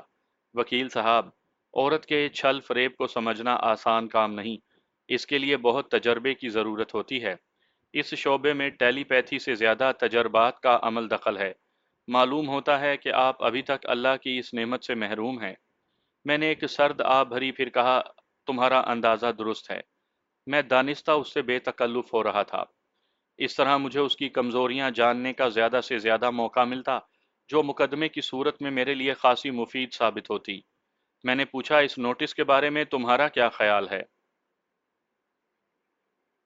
وکیل صاحب۔ عورت کے چھل فریب کو سمجھنا آسان کام نہیں، اس کے لیے بہت تجربے کی ضرورت ہوتی ہے۔ اس شعبے میں ٹیلی پیتھی سے زیادہ تجربات کا عمل دخل ہے۔ معلوم ہوتا ہے کہ آپ ابھی تک اللہ کی اس نعمت سے محروم ہیں۔ میں نے ایک سرد آہ بھری پھر کہا، تمہارا اندازہ درست ہے۔ میں دانستہ اس سے بے تکلف ہو رہا تھا۔ اس طرح مجھے اس کی کمزوریاں جاننے کا زیادہ سے زیادہ موقع ملتا، جو مقدمے کی صورت میں میرے لیے خاصی مفید ثابت ہوتی۔ میں نے پوچھا، اس نوٹس کے بارے میں تمہارا کیا خیال ہے؟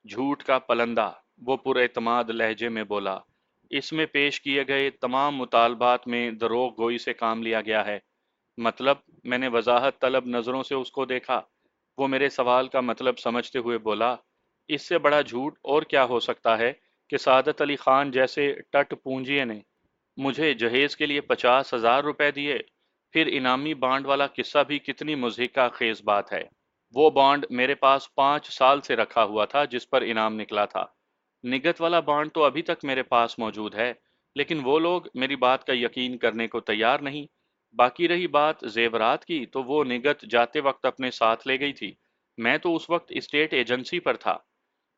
جھوٹ کا پلندہ، وہ پر اعتماد لہجے میں بولا۔ اس میں پیش کیے گئے تمام مطالبات میں دروغ گوئی سے کام لیا گیا ہے۔ مطلب؟ میں نے وضاحت طلب نظروں سے اس کو دیکھا۔ وہ میرے سوال کا مطلب سمجھتے ہوئے بولا، اس سے بڑا جھوٹ اور کیا ہو سکتا ہے کہ سعادت علی خان جیسے ٹٹ پونجیے نے مجھے جہیز کے لیے 50,000 روپے دیے۔ پھر انعامی بانڈ والا قصہ بھی کتنی مضحکہ خیز بات ہے۔ وہ بانڈ میرے پاس 5 سال سے رکھا ہوا تھا جس پر انعام نکلا تھا۔ نگت والا بانڈ تو ابھی تک میرے پاس موجود ہے، لیکن وہ لوگ میری بات کا یقین کرنے کو تیار نہیں۔ باقی رہی بات زیورات کی، تو وہ نگت جاتے وقت اپنے ساتھ لے گئی تھی۔ میں تو اس وقت اسٹیٹ ایجنسی پر تھا۔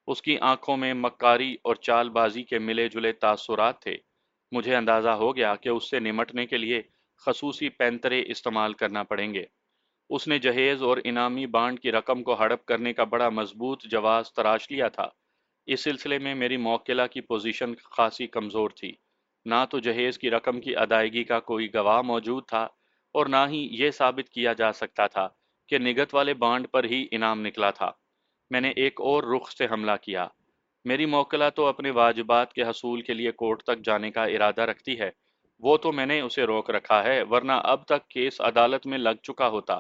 اس کی آنکھوں میں مکاری اور چال بازی کے ملے جلے تاثرات تھے۔ مجھے اندازہ ہو گیا کہ اس سے نمٹنے کے لیے خصوصی پینترے استعمال کرنا پڑیں گے۔ اس نے جہیز اور انعامی بانڈ کی رقم کو ہڑپ کرنے کا بڑا مضبوط جواز تراش لیا تھا۔ اس سلسلے میں میری موکلہ کی پوزیشن خاصی کمزور تھی۔ نہ تو جہیز کی رقم کی ادائیگی کا کوئی گواہ موجود تھا، اور نہ ہی یہ ثابت کیا جا سکتا تھا کہ نگت والے بانڈ پر ہی انعام نکلا تھا۔ میں نے ایک اور رخ سے حملہ کیا۔ میری موکلہ تو اپنے واجبات کے حصول کے لیے کورٹ تک جانے کا ارادہ رکھتی ہے۔ وہ تو میں نے اسے روک رکھا ہے، ورنہ اب تک کیس عدالت میں لگ چکا ہوتا۔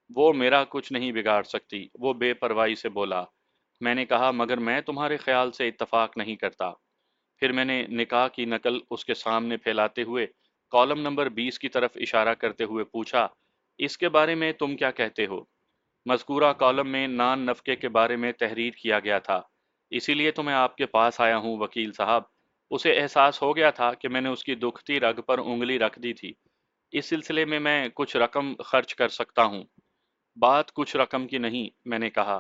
وہ میرا کچھ نہیں بگاڑ سکتی، وہ بے پرواہی سے بولا۔ میں نے کہا، مگر میں تمہارے خیال سے اتفاق نہیں کرتا۔ پھر میں نے نکاح کی نقل اس کے سامنے پھیلاتے ہوئے کالم نمبر 20 کی طرف اشارہ کرتے ہوئے پوچھا، اس کے بارے میں تم کیا کہتے ہو؟ مذکورہ کالم میں نان نفقے کے بارے میں تحریر کیا گیا تھا، اسی لیے تو میں آپ کے پاس آیا ہوں وکیل صاحب۔ اسے احساس ہو گیا تھا کہ میں نے اس کی دکھتی رگ پر انگلی رکھ دی تھی۔ اس سلسلے میں کچھ رقم خرچ کر سکتا ہوں۔ بات کچھ رقم کی نہیں، میں نے کہا۔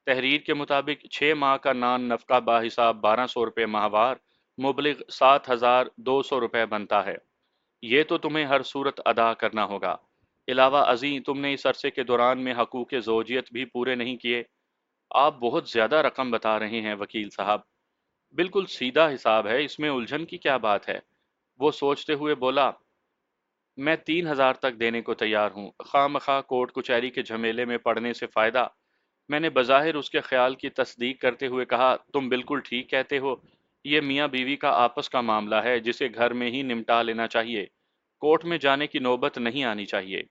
تحریر کے مطابق 6 ماہ کا نان نفقہ باحساب 1200 روپے ماہوار مبلغ 7,200 روپے بنتا ہے۔ یہ تو تمہیں ہر صورت ادا کرنا ہوگا۔ علاوہ ازیں تم نے اس عرصے کے دوران میں حقوق زوجیت بھی پورے نہیں کیے۔ آپ بہت زیادہ رقم بتا رہے ہیں وکیل صاحب۔ بالکل سیدھا حساب ہے، اس میں الجھن کی کیا بات ہے؟ وہ سوچتے ہوئے بولا، میں 3,000 تک دینے کو تیار ہوں، خواہ مخواہ کورٹ کچہری کے جھمیلے میں پڑنے سے فائدہ۔ میں نے بظاہر اس کے خیال کی تصدیق کرتے ہوئے کہا، تم بالکل ٹھیک کہتے ہو، یہ میاں بیوی کا آپس کا معاملہ ہے جسے گھر میں ہی نمٹا لینا چاہیے، کورٹ میں جانے کی نوبت نہیں آنی چاہیے۔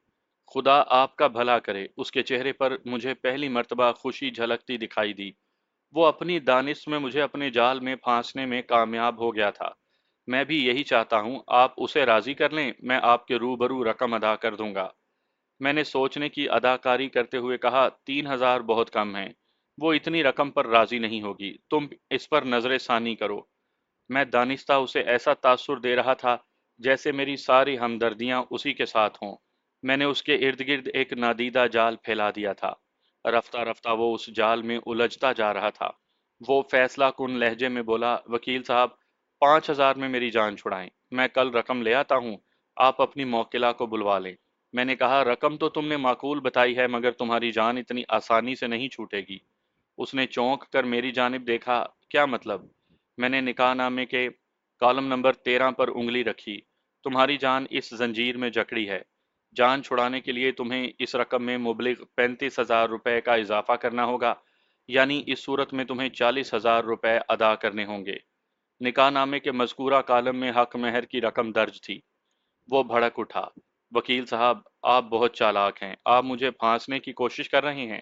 خدا آپ کا بھلا کرے۔ اس کے چہرے پر مجھے پہلی مرتبہ خوشی جھلکتی دکھائی دی۔ وہ اپنی دانش میں مجھے اپنے جال میں پھانسنے میں کامیاب ہو گیا تھا۔ میں بھی یہی چاہتا ہوں، آپ اسے راضی کر لیں، میں آپ کے روبرو رقم ادا کر دوں گا۔ میں نے سوچنے کی اداکاری کرتے ہوئے کہا، 3,000 بہت کم ہیں، وہ اتنی رقم پر راضی نہیں ہوگی، تم اس پر نظر ثانی کرو۔ میں دانستہ اسے ایسا تاثر دے رہا تھا جیسے میری ساری ہمدردیاں اسی کے ساتھ ہوں۔ میں نے اس کے ارد گرد ایک نادیدہ جال پھیلا دیا تھا۔ رفتہ رفتہ وہ اس جال میں الجھتا جا رہا تھا۔ وہ فیصلہ کن لہجے میں بولا، وکیل صاحب، 5,000 میں میری جان چھڑائیں، میں کل رقم لے آتا ہوں، آپ اپنی موکلہ کو بلوا لیں۔ میں نے کہا، رقم تو تم نے معقول بتائی ہے، مگر تمہاری جان اتنی آسانی سے نہیں چھوٹے گی۔ اس نے چونک کر میری جانب دیکھا۔ کیا مطلب؟ میں نے نکاح نامے کے کالم نمبر 13 پر انگلی رکھی۔ تمہاری جان اس زنجیر میں جکڑی ہے۔ جان چھڑانے کے لیے تمہیں اس رقم میں مبلغ 35,000 روپے کا اضافہ کرنا ہوگا، یعنی اس صورت میں تمہیں 40,000 روپے ادا کرنے ہوں گے۔ نکاح نامے کے مذکورہ کالم میں حق مہر کی رقم درج تھی۔ وہ بھڑک اٹھا، وکیل صاحب، آپ بہت چالاک ہیں، آپ مجھے پھانسنے کی کوشش کر رہے ہیں۔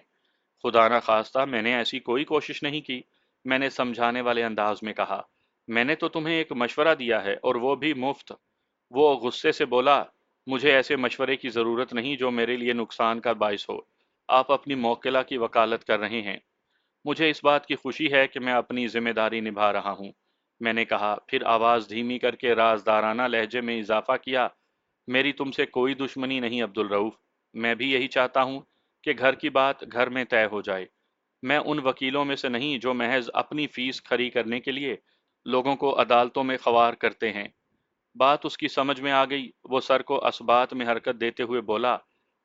خدا نہ خواستہ، میں نے ایسی کوئی کوشش نہیں کی، میں نے سمجھانے والے انداز میں کہا۔ میں نے تو تمہیں ایک مشورہ دیا ہے، اور وہ بھی مفت۔ وہ غصے سے بولا، مجھے ایسے مشورے کی ضرورت نہیں جو میرے لیے نقصان کا باعث ہو۔ آپ اپنی موکلہ کی وکالت کر رہے ہیں۔ مجھے اس بات کی خوشی ہے کہ میں اپنی ذمہ داری نبھا رہا ہوں، میں نے کہا، پھر آواز دھیمی کر کے رازدارانہ لہجے میں اضافہ کیا، میری تم سے کوئی دشمنی نہیں عبدالرؤف، میں بھی یہی چاہتا ہوں کہ گھر کی بات گھر میں طے ہو جائے۔ میں ان وکیلوں میں سے نہیں جو محض اپنی فیس کھری کرنے کے لیے لوگوں کو عدالتوں میں خوار کرتے ہیں۔ بات اس کی سمجھ میں آ گئی، وہ سر کو اسبات میں حرکت دیتے ہوئے بولا،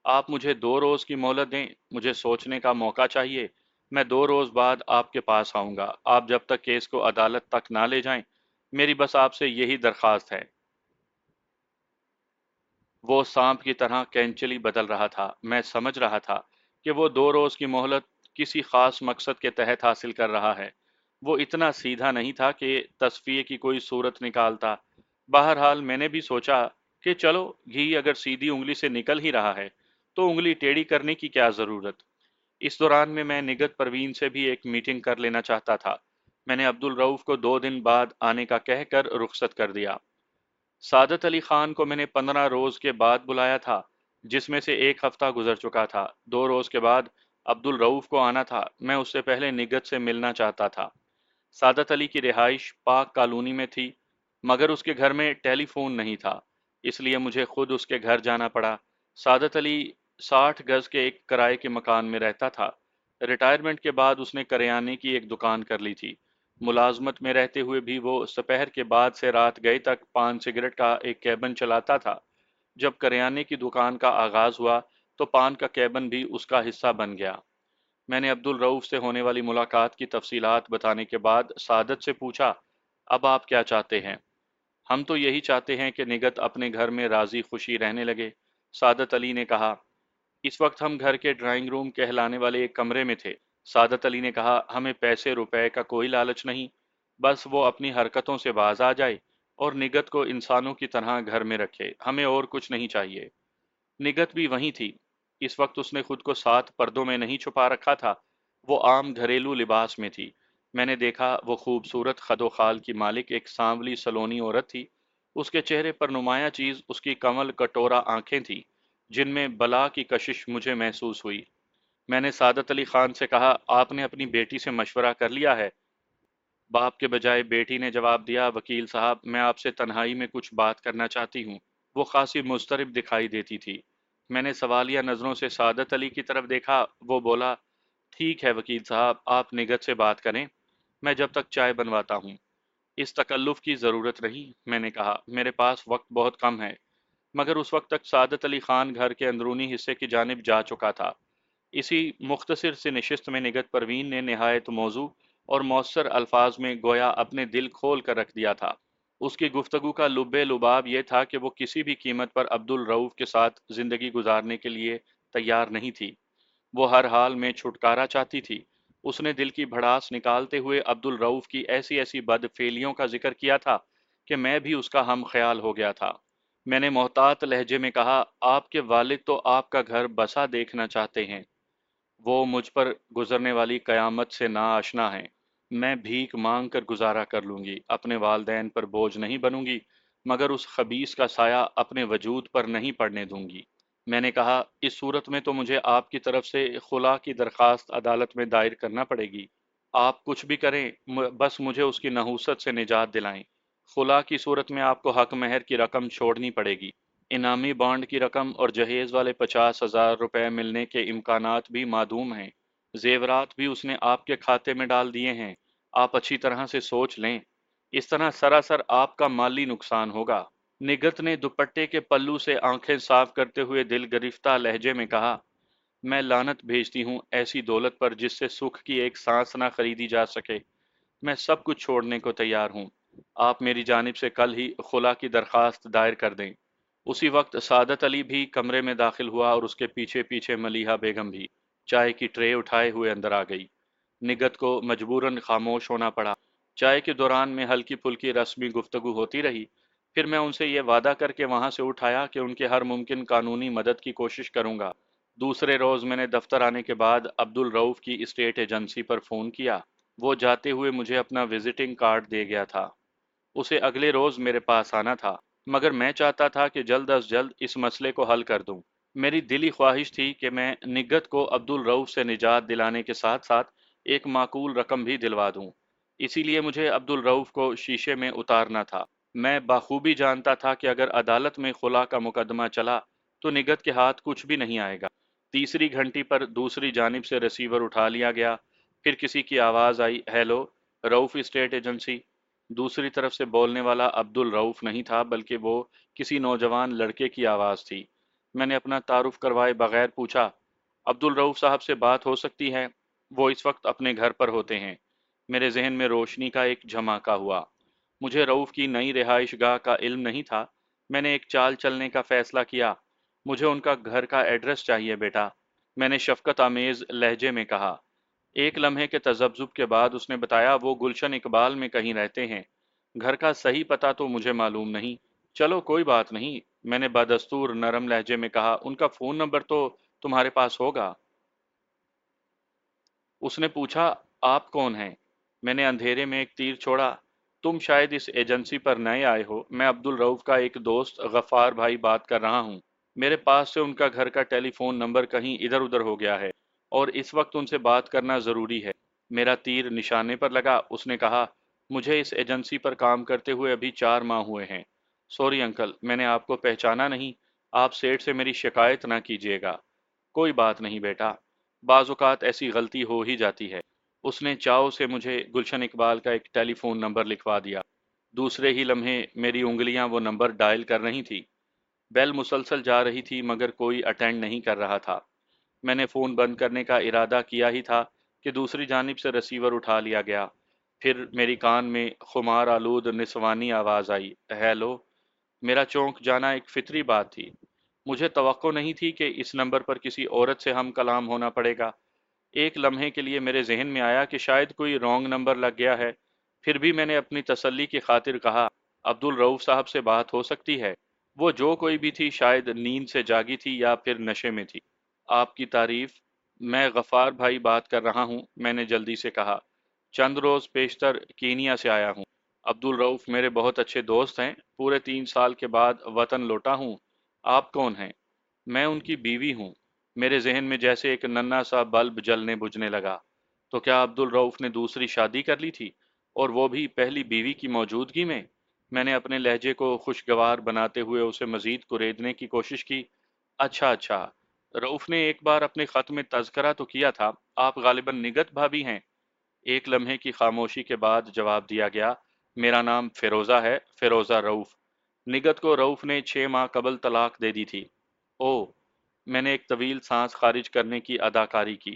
آپ مجھے 2 روز کی مہلت دیں، مجھے سوچنے کا موقع چاہیے، میں 2 روز بعد آپ کے پاس آؤں گا، آپ جب تک کیس کو عدالت تک نہ لے جائیں، میری بس آپ سے یہی درخواست ہے۔ وہ سانپ کی طرح کینچلی بدل رہا تھا، میں سمجھ رہا تھا کہ وہ 2 روز کی مہلت کسی خاص مقصد کے تحت حاصل کر رہا ہے۔ وہ اتنا سیدھا نہیں تھا کہ تصفیے کی کوئی صورت نکالتا۔ بہرحال میں نے بھی سوچا کہ چلو گھی اگر سیدھی انگلی سے نکل ہی رہا ہے تو انگلی ٹیڑھی کرنے کی کیا ضرورت۔ اس دوران میں نگت پروین سے بھی ایک میٹنگ کر لینا چاہتا تھا۔ میں نے عبد الرؤف کو 2 دن بعد آنے کا کہہ کر رخصت کر دیا۔ سعادت علی خان کو میں نے 15 روز کے بعد بلایا تھا، جس میں سے ایک ہفتہ گزر چکا تھا۔ 2 روز کے بعد عبد الرؤف کو آنا تھا، میں اس سے پہلے نگت سے ملنا چاہتا تھا۔ سعادت علی کی رہائش پاک کالونی میں تھی، مگر اس کے گھر میں ٹیلی فون نہیں تھا، اس لیے مجھے خود اس کے گھر جانا پڑا۔ سعادت علی 60 گز کے ایک کرائے کے مکان میں رہتا تھا۔ ریٹائرمنٹ کے بعد اس نے کریانے کی ایک دکان کر لی تھی۔ ملازمت میں رہتے ہوئے بھی وہ دوپہر کے بعد سے رات گئے تک پان سگریٹ کا ایک کیبن چلاتا تھا۔ جب کریانے کی دکان کا آغاز ہوا تو پان کا کیبن بھی اس کا حصہ بن گیا۔ میں نے عبد الرؤف سے ہونے والی ملاقات کی تفصیلات بتانے کے بعد سعادت سے پوچھا، اب آپ کیا چاہتے ہیں؟ ہم تو یہی چاہتے ہیں کہ نگت اپنے گھر میں راضی خوشی رہنے لگے، سعادت علی نے کہا۔ اس وقت ہم گھر کے ڈرائنگ روم کہلانے والے ایک کمرے میں تھے۔ سعادت علی نے کہا، ہمیں پیسے روپے کا کوئی لالچ نہیں، بس وہ اپنی حرکتوں سے باز آ جائے اور نگت کو انسانوں کی طرح گھر میں رکھے، ہمیں اور کچھ نہیں چاہیے۔ نگت بھی وہیں تھی۔ اس وقت اس نے خود کو 7 پردوں میں نہیں چھپا رکھا تھا، وہ عام گھریلو لباس میں تھی۔ میں نے دیکھا وہ خوبصورت خد و خال کی مالک ایک سانولی سلونی عورت تھی۔ اس کے چہرے پر نمایاں چیز اس کی کمل کٹورا آنکھیں تھیں، جن میں بلا کی کشش مجھے محسوس ہوئی۔ میں نے سعادت علی خان سے کہا، آپ نے اپنی بیٹی سے مشورہ کر لیا ہے؟ باپ کے بجائے بیٹی نے جواب دیا، وکیل صاحب میں آپ سے تنہائی میں کچھ بات کرنا چاہتی ہوں۔ وہ خاصی مضطرب دکھائی دیتی تھی۔ میں نے سوالیہ نظروں سے سعادت علی کی طرف دیکھا، وہ بولا، ٹھیک ہے وکیل صاحب، آپ نگت سے بات کریں، میں جب تک چائے بنواتا ہوں۔ اس تکلف کی ضرورت نہیں، میں نے کہا، میرے پاس وقت بہت کم ہے۔ مگر اس وقت تک سعادت علی خان گھر کے اندرونی حصے کی جانب جا چکا تھا۔ اسی مختصر سی نشست میں نگت پروین نے نہایت موزوں اور مؤثر الفاظ میں گویا اپنے دل کھول کر رکھ دیا تھا۔ اس کی گفتگو کا لب لباب یہ تھا کہ وہ کسی بھی قیمت پر عبد الرؤف کے ساتھ زندگی گزارنے کے لیے تیار نہیں تھی۔ وہ ہر حال میں چھٹکارا چاہتی تھی۔ اس نے دل کی بھڑاس نکالتے ہوئے عبد الرؤف کی ایسی ایسی بد فعلیوں کا ذکر کیا تھا کہ میں بھی اس کا ہم خیال ہو گیا تھا۔ میں نے محتاط لہجے میں کہا، آپ کے والد تو آپ کا گھر بسا دیکھنا چاہتے ہیں، وہ مجھ پر گزرنے والی قیامت سے ناآشنا ہیں۔ میں بھیک مانگ کر گزارا کر لوں گی، اپنے والدین پر بوجھ نہیں بنوں گی، مگر اس خبیث کا سایہ اپنے وجود پر نہیں پڑنے دوں گی۔ میں نے کہا، اس صورت میں تو مجھے آپ کی طرف سے خلا کی درخواست عدالت میں دائر کرنا پڑے گی۔ آپ کچھ بھی کریں، بس مجھے اس کی نحوست سے نجات دلائیں۔ خلا کی صورت میں آپ کو حق مہر کی رقم چھوڑنی پڑے گی۔ انعامی بانڈ کی رقم اور جہیز والے 50,000 روپے ملنے کے امکانات بھی معدوم ہیں۔ زیورات بھی اس نے آپ کے کھاتے میں ڈال دیے ہیں۔ آپ اچھی طرح سے سوچ لیں، اس طرح سراسر آپ کا مالی نقصان ہوگا۔ نگت نے دوپٹے کے پلو سے آنکھیں صاف کرتے ہوئے دل گرفتہ لہجے میں کہا، میں لعنت بھیجتی ہوں ایسی دولت پر جس سے سکھ کی ایک سانس نہ خریدی جا سکے۔ میں سب کچھ چھوڑنے کو تیار ہوں۔ آپ میری جانب سے کل ہی خلا کی درخواست دائر کر دیں۔ اسی وقت سعادت علی بھی کمرے میں داخل ہوا اور اس کے پیچھے پیچھے ملیحہ بیگم بھی۔ چائے کی ٹرے اٹھائے ہوئے اندر آ گئی۔ نگت کو مجبوراً خاموش ہونا پڑا۔ چائے کے دوران میں ہلکی پھلکی رسمی گفتگو ہوتی رہی۔ پھر میں ان سے یہ وعدہ کر کے وہاں سے اٹھایا کہ ان کے ہر ممکن قانونی مدد کی کوشش کروں گا۔ دوسرے روز میں نے دفتر آنے کے بعد عبد الرؤف کی اسٹیٹ ایجنسی پر فون کیا۔ وہ جاتے ہوئے مجھے اپنا وزٹنگ کارڈ دے گیا تھا۔ اسے اگلے روز میرے پاس آنا تھا، مگر میں چاہتا تھا کہ جلد از جلد اس مسئلے کو حل کر دوں۔ میری دلی خواہش تھی کہ میں نگت کو عبد الرؤف سے نجات دلانے کے ساتھ ساتھ ایک معقول رقم بھی دلوا دوں۔ اسی لیے مجھے عبد الرؤف کو شیشے میں اتارنا تھا۔ میں بخوبی جانتا تھا کہ اگر عدالت میں خلا کا مقدمہ چلا تو نگت کے ہاتھ کچھ بھی نہیں آئے گا۔ تیسری گھنٹی پر دوسری جانب سے ریسیور اٹھا لیا گیا۔ پھر کسی کی آواز آئی، ہیلو، رؤف اسٹیٹ ایجنسی۔ دوسری طرف سے بولنے والا عبد الرؤف نہیں تھا، بلکہ وہ کسی نوجوان لڑکے کی آواز تھی۔ میں نے اپنا تعارف کروائے بغیر پوچھا، عبد الرؤف صاحب سے بات ہو سکتی ہے؟ وہ اس وقت اپنے گھر پر ہوتے ہیں۔ میرے ذہن میں روشنی کا ایک جھماکہ ہوا۔ مجھے رؤف کی نئی رہائش گاہ کا علم نہیں تھا۔ میں نے ایک چال چلنے کا فیصلہ کیا۔ مجھے ان کا گھر کا ایڈریس چاہیے بیٹا، میں نے شفقت آمیز لہجے میں کہا۔ ایک لمحے کے تذبذب کے بعد اس نے بتایا وہ گلشن اقبال میں کہیں رہتے ہیں۔ گھر کا صحیح پتہ تو مجھے معلوم نہیں۔ چلو کوئی بات نہیں، میں نے بدستور نرم لہجے میں کہا، ان کا فون نمبر تو تمہارے پاس ہوگا؟ اس نے پوچھا، آپ کون ہیں؟ میں نے اندھیرے میں ایک تیر چھوڑا، تم شاید اس ایجنسی پر نئے آئے ہو، میں عبد الرؤف کا ایک دوست غفار بھائی بات کر رہا ہوں۔ میرے پاس سے ان کا گھر کا ٹیلی فون نمبر کہیں ادھر ادھر ہو گیا ہے اور اس وقت ان سے بات کرنا ضروری ہے۔ میرا تیر نشانے پر لگا۔ اس نے کہا، مجھے اس ایجنسی پر کام کرتے ہوئے ابھی 4 ماہ ہوئے ہیں۔ سوری انکل، میں نے آپ کو پہچانا نہیں۔ آپ سیٹ سے میری شکایت نہ کیجیے گا۔ کوئی بات نہیں بیٹا، بعض اوقات ایسی غلطی ہو ہی جاتی ہے۔ اس نے چاؤ سے مجھے گلشن اقبال کا ایک ٹیلی فون نمبر لکھوا دیا۔ دوسرے ہی لمحے میری انگلیاں وہ نمبر ڈائل کر رہی تھی۔ بیل مسلسل جا رہی تھی مگر کوئی اٹینڈ نہیں کر رہا تھا۔ میں نے فون بند کرنے کا ارادہ کیا ہی تھا کہ دوسری جانب سے ریسیور اٹھا لیا گیا۔ پھر میری کان میں خمار آلود نسوانی آواز آئی، ہیلو۔ میرا چونک جانا ایک فطری بات تھی۔ مجھے توقع نہیں تھی کہ اس نمبر پر کسی عورت سے ہم کلام ہونا پڑے گا۔ ایک لمحے کے لیے میرے ذہن میں آیا کہ شاید کوئی رانگ نمبر لگ گیا ہے۔ پھر بھی میں نے اپنی تسلی کی خاطر کہا، عبد الرؤف صاحب سے بات ہو سکتی ہے؟ وہ جو کوئی بھی تھی شاید نیند سے جاگی تھی یا پھر نشے میں تھی۔ آپ کی تعریف؟ میں غفار بھائی بات کر رہا ہوں، میں نے جلدی سے کہا۔ چند روز پیشتر کینیا سے آیا ہوں۔ عبد الرؤف میرے بہت اچھے دوست ہیں، پورے 3 سال کے بعد وطن لوٹا ہوں۔ آپ کون ہیں؟ میں ان کی بیوی ہوں۔ میرے ذہن میں جیسے ایک ننھا سا بلب جلنے بجھنے لگا۔ تو کیا عبد الرؤف نے دوسری شادی کر لی تھی، اور وہ بھی پہلی بیوی کی موجودگی میں؟ میں نے اپنے لہجے کو خوشگوار بناتے ہوئے اسے مزید کریدنے کی کوشش کی۔ اچھا اچھا، رؤف نے ایک بار اپنے خط میں تذکرہ تو کیا تھا، آپ غالباً نگت بھابی ہیں۔ ایک لمحے کی خاموشی کے بعد جواب دیا گیا، میرا نام فیروزہ ہے، فیروزہ رؤف۔ نگت کو رؤف نے 6 ماہ قبل طلاق دے دی تھی۔ او، میں نے ایک طویل سانس خارج کرنے کی اداکاری کی،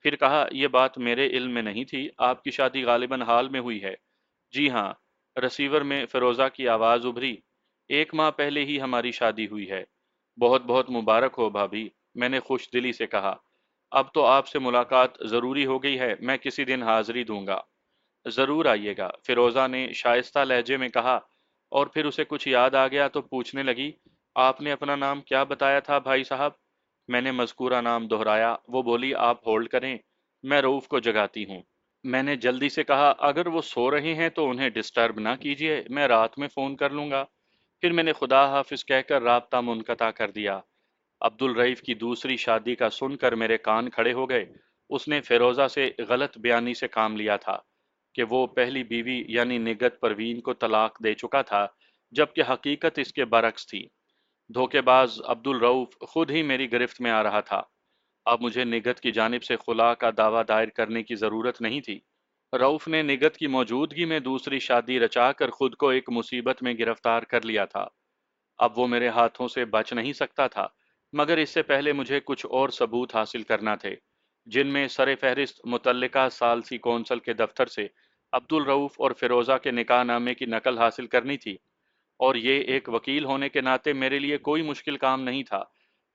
پھر کہا، یہ بات میرے علم میں نہیں تھی، آپ کی شادی غالباً حال میں ہوئی ہے؟ جی ہاں، رسیور میں فیروزہ کی آواز ابھری، 1 ماہ پہلے ہی ہماری شادی ہوئی ہے۔ بہت بہت مبارک ہو بھابھی، میں نے خوش دلی سے کہا۔ اب تو آپ سے ملاقات ضروری ہو گئی ہے، میں کسی دن حاضری دوں گا۔ ضرور آئیے گا، فیروزہ نے شائستہ لہجے میں کہا، اور پھر اسے کچھ یاد آ گیا تو پوچھنے لگی، آپ نے اپنا نام کیا بتایا تھا بھائی صاحب؟ میں نے مذکورہ نام دہرایا۔ وہ بولی، آپ ہولڈ کریں، میں رؤف کو جگاتی ہوں۔ میں نے جلدی سے کہا، اگر وہ سو رہے ہیں تو انہیں ڈسٹرب نہ کیجیے، میں رات میں فون کر لوں گا۔ پھر میں نے خدا حافظ کہہ کر رابطہ منقطع کر دیا۔ عبد الرئیف کی دوسری شادی کا سن کر میرے کان کھڑے ہو گئے۔ اس نے فیروزہ سے غلط بیانی سے کام لیا تھا کہ وہ پہلی بیوی یعنی نگت پروین کو طلاق دے چکا تھا، جبکہ حقیقت اس کے برعکس تھی۔ دھوکے باز عبد الرؤف خود ہی میری گرفت میں آ رہا تھا۔ اب مجھے نگت کی جانب سے خلا کا دعویٰ دائر کرنے کی ضرورت نہیں تھی۔ رؤف نے نگت کی موجودگی میں دوسری شادی رچا کر خود کو ایک مصیبت میں گرفتار کر لیا تھا۔ اب وہ میرے ہاتھوں سے بچ نہیں سکتا تھا، مگر اس سے پہلے مجھے کچھ اور ثبوت حاصل کرنا تھے، جن میں سر فہرست متعلقہ ثالثی کونسل کے دفتر سے عبد الرؤف اور فیروزہ کے نکاح نامے کی نقل حاصل کرنی تھی، اور یہ ایک وکیل ہونے کے ناطے میرے لیے کوئی مشکل کام نہیں تھا۔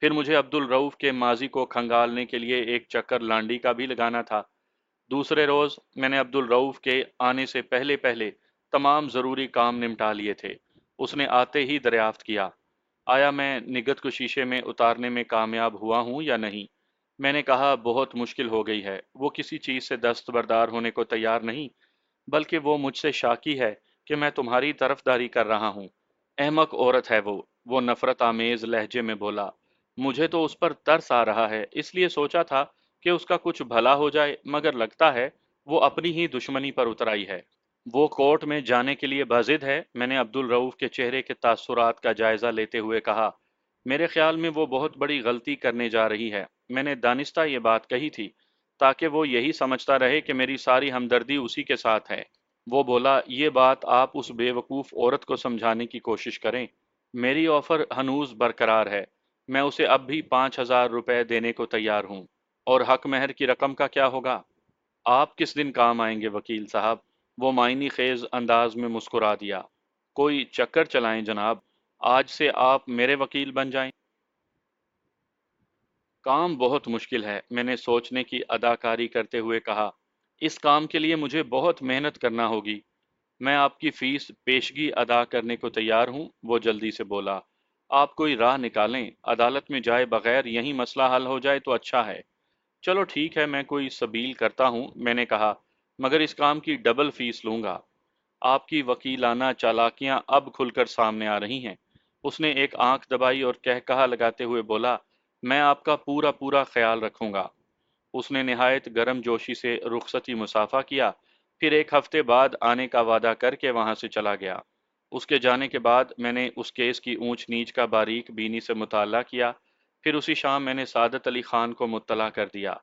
پھر مجھے عبد الرؤف کے ماضی کو کھنگالنے کے لیے ایک چکر لانڈی کا بھی لگانا تھا۔ دوسرے روز میں نے عبد الرؤف کے آنے سے پہلے پہلے تمام ضروری کام نمٹا لیے تھے۔ اس نے آتے ہی دریافت کیا، آیا میں نگت کو شیشے میں اتارنے میں کامیاب ہوا ہوں یا نہیں؟ میں نے کہا، بہت مشکل ہو گئی ہے، وہ کسی چیز سے دستبردار ہونے کو تیار نہیں، بلکہ وہ مجھ سے شاکی ہے کہ میں تمہاری طرفداری کر رہا ہوں۔ احمق عورت ہے وہ نفرت آمیز لہجے میں بولا۔ مجھے تو اس پر ترس آ رہا ہے، اس لیے سوچا تھا کہ اس کا کچھ بھلا ہو جائے، مگر لگتا ہے وہ اپنی ہی دشمنی پر اتر آئی ہے۔ وہ کورٹ میں جانے کے لیے بازد ہے؟ میں نے عبد الرؤف کے چہرے کے تاثرات کا جائزہ لیتے ہوئے کہا۔ میرے خیال میں وہ بہت بڑی غلطی کرنے جا رہی ہے، میں نے دانستہ یہ بات کہی تھی، تاکہ وہ یہی سمجھتا رہے کہ میری ساری ہمدردی اسی کے ساتھ ہے۔ وہ بولا، یہ بات آپ اس بے وقوف عورت کو سمجھانے کی کوشش کریں۔ میری آفر ہنوز برقرار ہے، میں اسے اب بھی 5,000 روپے دینے کو تیار ہوں۔ اور حق مہر کی رقم کا کیا ہوگا؟ آپ کس دن کام آئیں گے وکیل صاحب؟ وہ معنی خیز انداز میں مسکرا دیا۔ کوئی چکر چلائیں جناب، آج سے آپ میرے وکیل بن جائیں۔ کام بہت مشکل ہے، میں نے سوچنے کی اداکاری کرتے ہوئے کہا۔ اس کام کے لیے مجھے بہت محنت کرنا ہوگی۔ میں آپ کی فیس پیشگی ادا کرنے کو تیار ہوں، وہ جلدی سے بولا۔ آپ کوئی راہ نکالیں، عدالت میں جائے بغیر یہیں مسئلہ حل ہو جائے تو اچھا ہے۔ چلو ٹھیک ہے، میں کوئی سبیل کرتا ہوں، میں نے کہا، مگر اس کام کی ڈبل فیس لوں گا۔ آپ کی وکیلانہ چالاکیاں اب کھل کر سامنے آ رہی ہیں۔ اس نے ایک آنکھ دبائی اور کہا لگاتے ہوئے بولا، میں آپ کا پورا پورا خیال رکھوں گا۔ اس نے نہایت گرم جوشی سے رخصتی مسافہ کیا، پھر ایک ہفتے بعد آنے کا وعدہ کر کے وہاں سے چلا گیا۔ اس کے جانے کے بعد میں نے اس کیس کی اونچ نیچ کا باریک بینی سے مطالعہ کیا، پھر اسی شام میں نے سعادت علی خان کو مطلع کر دیا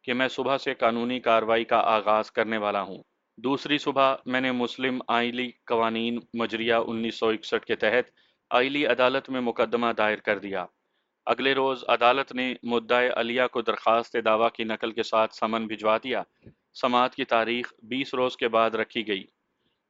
کہ میں صبح سے قانونی کارروائی کا آغاز کرنے والا ہوں۔ دوسری صبح میں نے مسلم آئلی قوانین مجریہ 1961 کے تحت آئلی عدالت میں مقدمہ دائر کر دیا۔ اگلے روز عدالت نے مدعی علیہ کو درخواست دعویٰ کی نقل کے ساتھ سمن بھجوا دیا۔ سماعت کی تاریخ 20 روز کے بعد رکھی گئی۔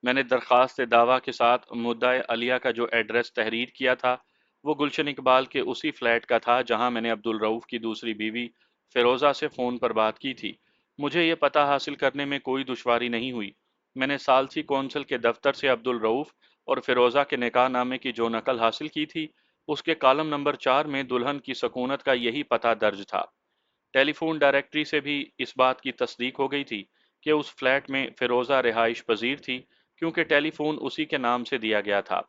میں نے درخواست دعویٰ کے ساتھ مدعی علیہ کا جو ایڈریس تحریر کیا تھا وہ گلشن اقبال کے اسی فلیٹ کا تھا جہاں میں نے عبدالرؤف کی دوسری بیوی فیروزہ سے فون پر بات کی تھی۔ مجھے یہ پتہ حاصل کرنے میں کوئی دشواری نہیں ہوئی۔ میں نے ثالثی کونسل کے دفتر سے عبدالرؤف اور فیروزہ کے نکاح نامے کی جو نقل حاصل کی تھی اس کے کالم نمبر 4 میں دلہن کی سکونت کا یہی پتہ درج تھا۔ ٹیلی فون ڈائریکٹری سے بھی اس بات کی تصدیق ہو گئی تھی کہ اس فلیٹ میں فیروزہ رہائش پذیر تھی، کیونکہ ٹیلی فون اسی کے نام سے دیا گیا تھا۔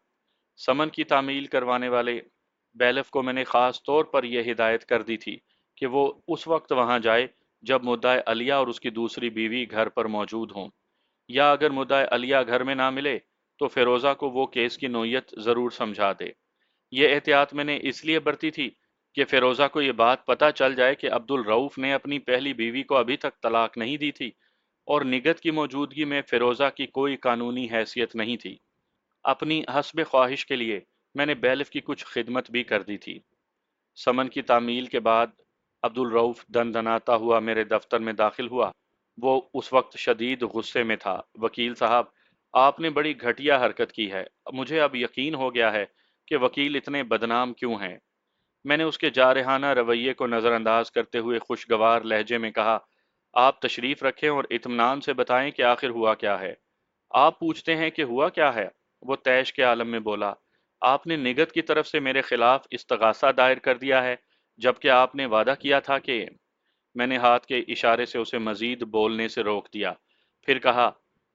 سمن کی تعمیل کروانے والے بیلف کو میں نے خاص طور پر یہ ہدایت کر دی تھی کہ وہ اس وقت وہاں جائے جب مدعی علیہ اور اس کی دوسری بیوی گھر پر موجود ہوں، یا اگر مدعی علیہ گھر میں نہ ملے تو فیروزہ کو وہ کیس کی نوعیت ضرور سمجھا دے۔ یہ احتیاط میں نے اس لیے برتی تھی کہ فیروزہ کو یہ بات پتہ چل جائے کہ عبدالرؤف نے اپنی پہلی بیوی کو ابھی تک طلاق نہیں دی تھی اور نگہت کی موجودگی میں فیروزہ کی کوئی قانونی حیثیت نہیں تھی۔ اپنی حسب خواہش کے لیے میں نے بیلف کی کچھ خدمت بھی کر دی تھی۔ سمن کی تعمیل کے بعد عبدالرؤف دن دناتا ہوا میرے دفتر میں داخل ہوا۔ وہ اس وقت شدید غصے میں تھا۔ وکیل صاحب، آپ نے بڑی گھٹیا حرکت کی ہے۔ مجھے اب یقین ہو گیا ہے کہ وکیل اتنے بدنام کیوں ہیں۔ میں نے اس کے جارحانہ رویے کو نظر انداز کرتے ہوئے خوشگوار لہجے میں کہا، آپ تشریف رکھیں اور اطمینان سے بتائیں کہ آخر ہوا کیا ہے۔ آپ پوچھتے ہیں کہ ہوا کیا ہے؟ وہ طیش کے عالم میں بولا، آپ نے نگہت کی طرف سے میرے خلاف استغاثہ دائر کر دیا ہے، جبکہ آپ نے وعدہ کیا تھا کہ… میں نے ہاتھ کے اشارے سے اسے مزید بولنے سے روک دیا، پھر کہا،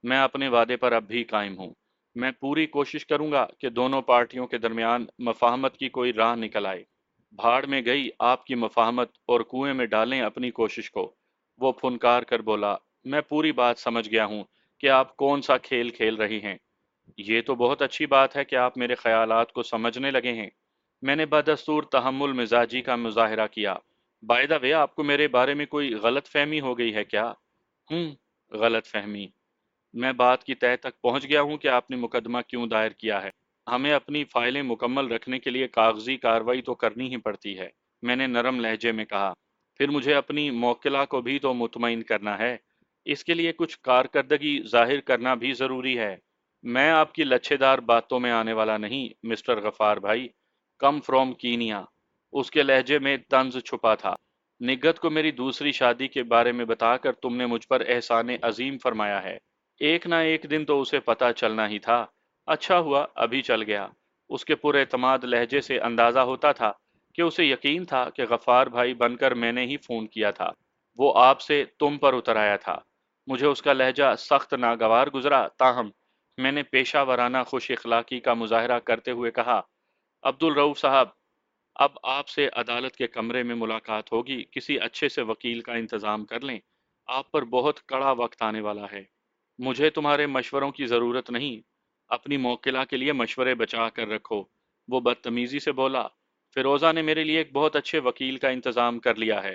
میں اپنے وعدے پر اب بھی قائم ہوں۔ میں پوری کوشش کروں گا کہ دونوں پارٹیوں کے درمیان مفاہمت کی کوئی راہ نکل آئے۔ بھاڑ میں گئی آپ کی مفاہمت، اور کنویں میں ڈالیں اپنی کوشش کو۔ وہ پھنکار کر بولا، میں پوری بات سمجھ گیا ہوں کہ آپ کون سا کھیل کھیل رہی ہیں۔ یہ تو بہت اچھی بات ہے کہ آپ میرے خیالات کو سمجھنے لگے ہیں۔ میں نے بدستور تحمل مزاجی کا مظاہرہ کیا۔ بائی دا وے، آپ کو میرے بارے میں کوئی غلط فہمی ہو گئی ہے کیا؟ غلط فہمی؟ میں بات کی تہہ تک پہنچ گیا ہوں کہ آپ نے مقدمہ کیوں دائر کیا ہے۔ ہمیں اپنی فائلیں مکمل رکھنے کے لیے کاغذی کارروائی تو کرنی ہی پڑتی ہے، میں نے نرم لہجے میں کہا۔ پھر مجھے اپنی موکلہ کو بھی تو مطمئن کرنا ہے، اس کے لیے کچھ کارکردگی ظاہر کرنا بھی ضروری ہے۔ میں آپ کی لچھے دار باتوں میں آنے والا نہیں، مسٹر غفار بھائی۔ Come from Kenya. اس کے لہجے میں طنز چھپا تھا۔ نگہت کو میری دوسری شادی کے بارے میں بتا کر تم نے مجھ پر احسان عظیم فرمایا ہے۔ ایک نہ ایک دن تو اسے پتہ چلنا ہی تھا۔ اچھا ہوا ابھی چل گیا۔ اس کے پر اعتماد لہجے سے اندازہ ہوتا تھا کہ اسے یقین تھا کہ غفار بھائی بن کر میں نے ہی فون کیا تھا۔ وہ آپ سے تم پر اتر آیا تھا۔ مجھے اس کا لہجہ سخت ناگوار گزرا، تاہم میں نے پیشہ ورانہ خوش اخلاقی کا مظاہرہ کرتے ہوئے کہا، عبدالرؤف صاحب، اب آپ سے عدالت کے کمرے میں ملاقات ہوگی، کسی اچھے سے وکیل کا انتظام کر لیں۔ آپ پر بہت کڑا وقت آنے والا ہے۔ مجھے تمہارے مشوروں کی ضرورت نہیں، اپنی موکلہ کے لیے مشورے بچا کر رکھو۔ وہ بدتمیزی سے بولا، فیروزہ نے میرے لیے ایک بہت اچھے وکیل کا انتظام کر لیا ہے۔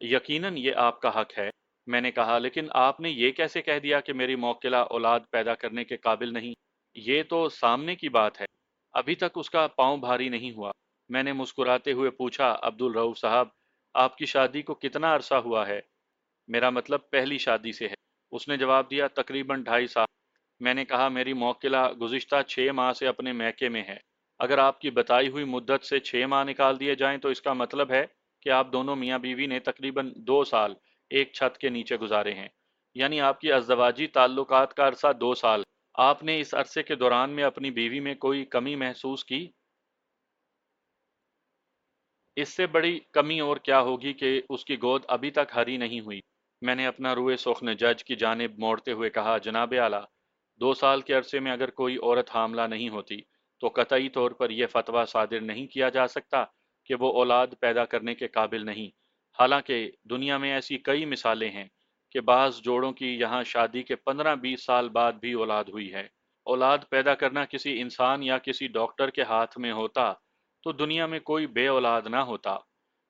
یقیناً یہ آپ کا حق ہے، میں نے کہا، لیکن آپ نے یہ کیسے کہہ دیا کہ میری موکلہ اولاد پیدا کرنے کے قابل نہیں؟ یہ تو سامنے کی بات ہے، ابھی تک اس کا پاؤں بھاری نہیں ہوا۔ میں نے مسکراتے ہوئے پوچھا، عبد الرؤف صاحب، آپ کی شادی کو کتنا عرصہ ہوا ہے؟ میرا مطلب پہلی شادی سے ہے۔ اس نے جواب دیا، تقریباً 2.5 سال۔ میں نے کہا، میری موکلہ گزشتہ 6 ماہ سے اپنے میکے میں ہے۔ اگر آپ کی بتائی ہوئی مدت سے 6 ماہ نکال دیے جائیں تو اس کا مطلب ہے کہ آپ دونوں میاں بیوی نے تقریباً 2 سال ایک چھت کے نیچے گزارے ہیں، یعنی آپ کی ازدواجی تعلقات کا عرصہ 2 سال۔ آپ نے اس عرصے کے دوران میں اپنی بیوی میں کوئی کمی محسوس کی؟ اس سے بڑی کمی اور کیا ہوگی کہ اس کی گود ابھی تک ہری نہیں ہوئی۔ میں نے اپنا روئے سخن جج کی جانب موڑتے ہوئے کہا، جناب اعلیٰ، 2 سال کے عرصے میں اگر کوئی عورت حاملہ نہیں ہوتی تو قطعی طور پر یہ فتویٰ صادر نہیں کیا جا سکتا کہ وہ اولاد پیدا کرنے کے قابل نہیں۔ حالانکہ دنیا میں ایسی کئی مثالیں ہیں کہ بعض جوڑوں کی یہاں شادی کے 15-20 سال بعد بھی اولاد ہوئی ہے۔ اولاد پیدا کرنا کسی انسان یا کسی ڈاکٹر کے ہاتھ میں ہوتا تو دنیا میں کوئی بے اولاد نہ ہوتا۔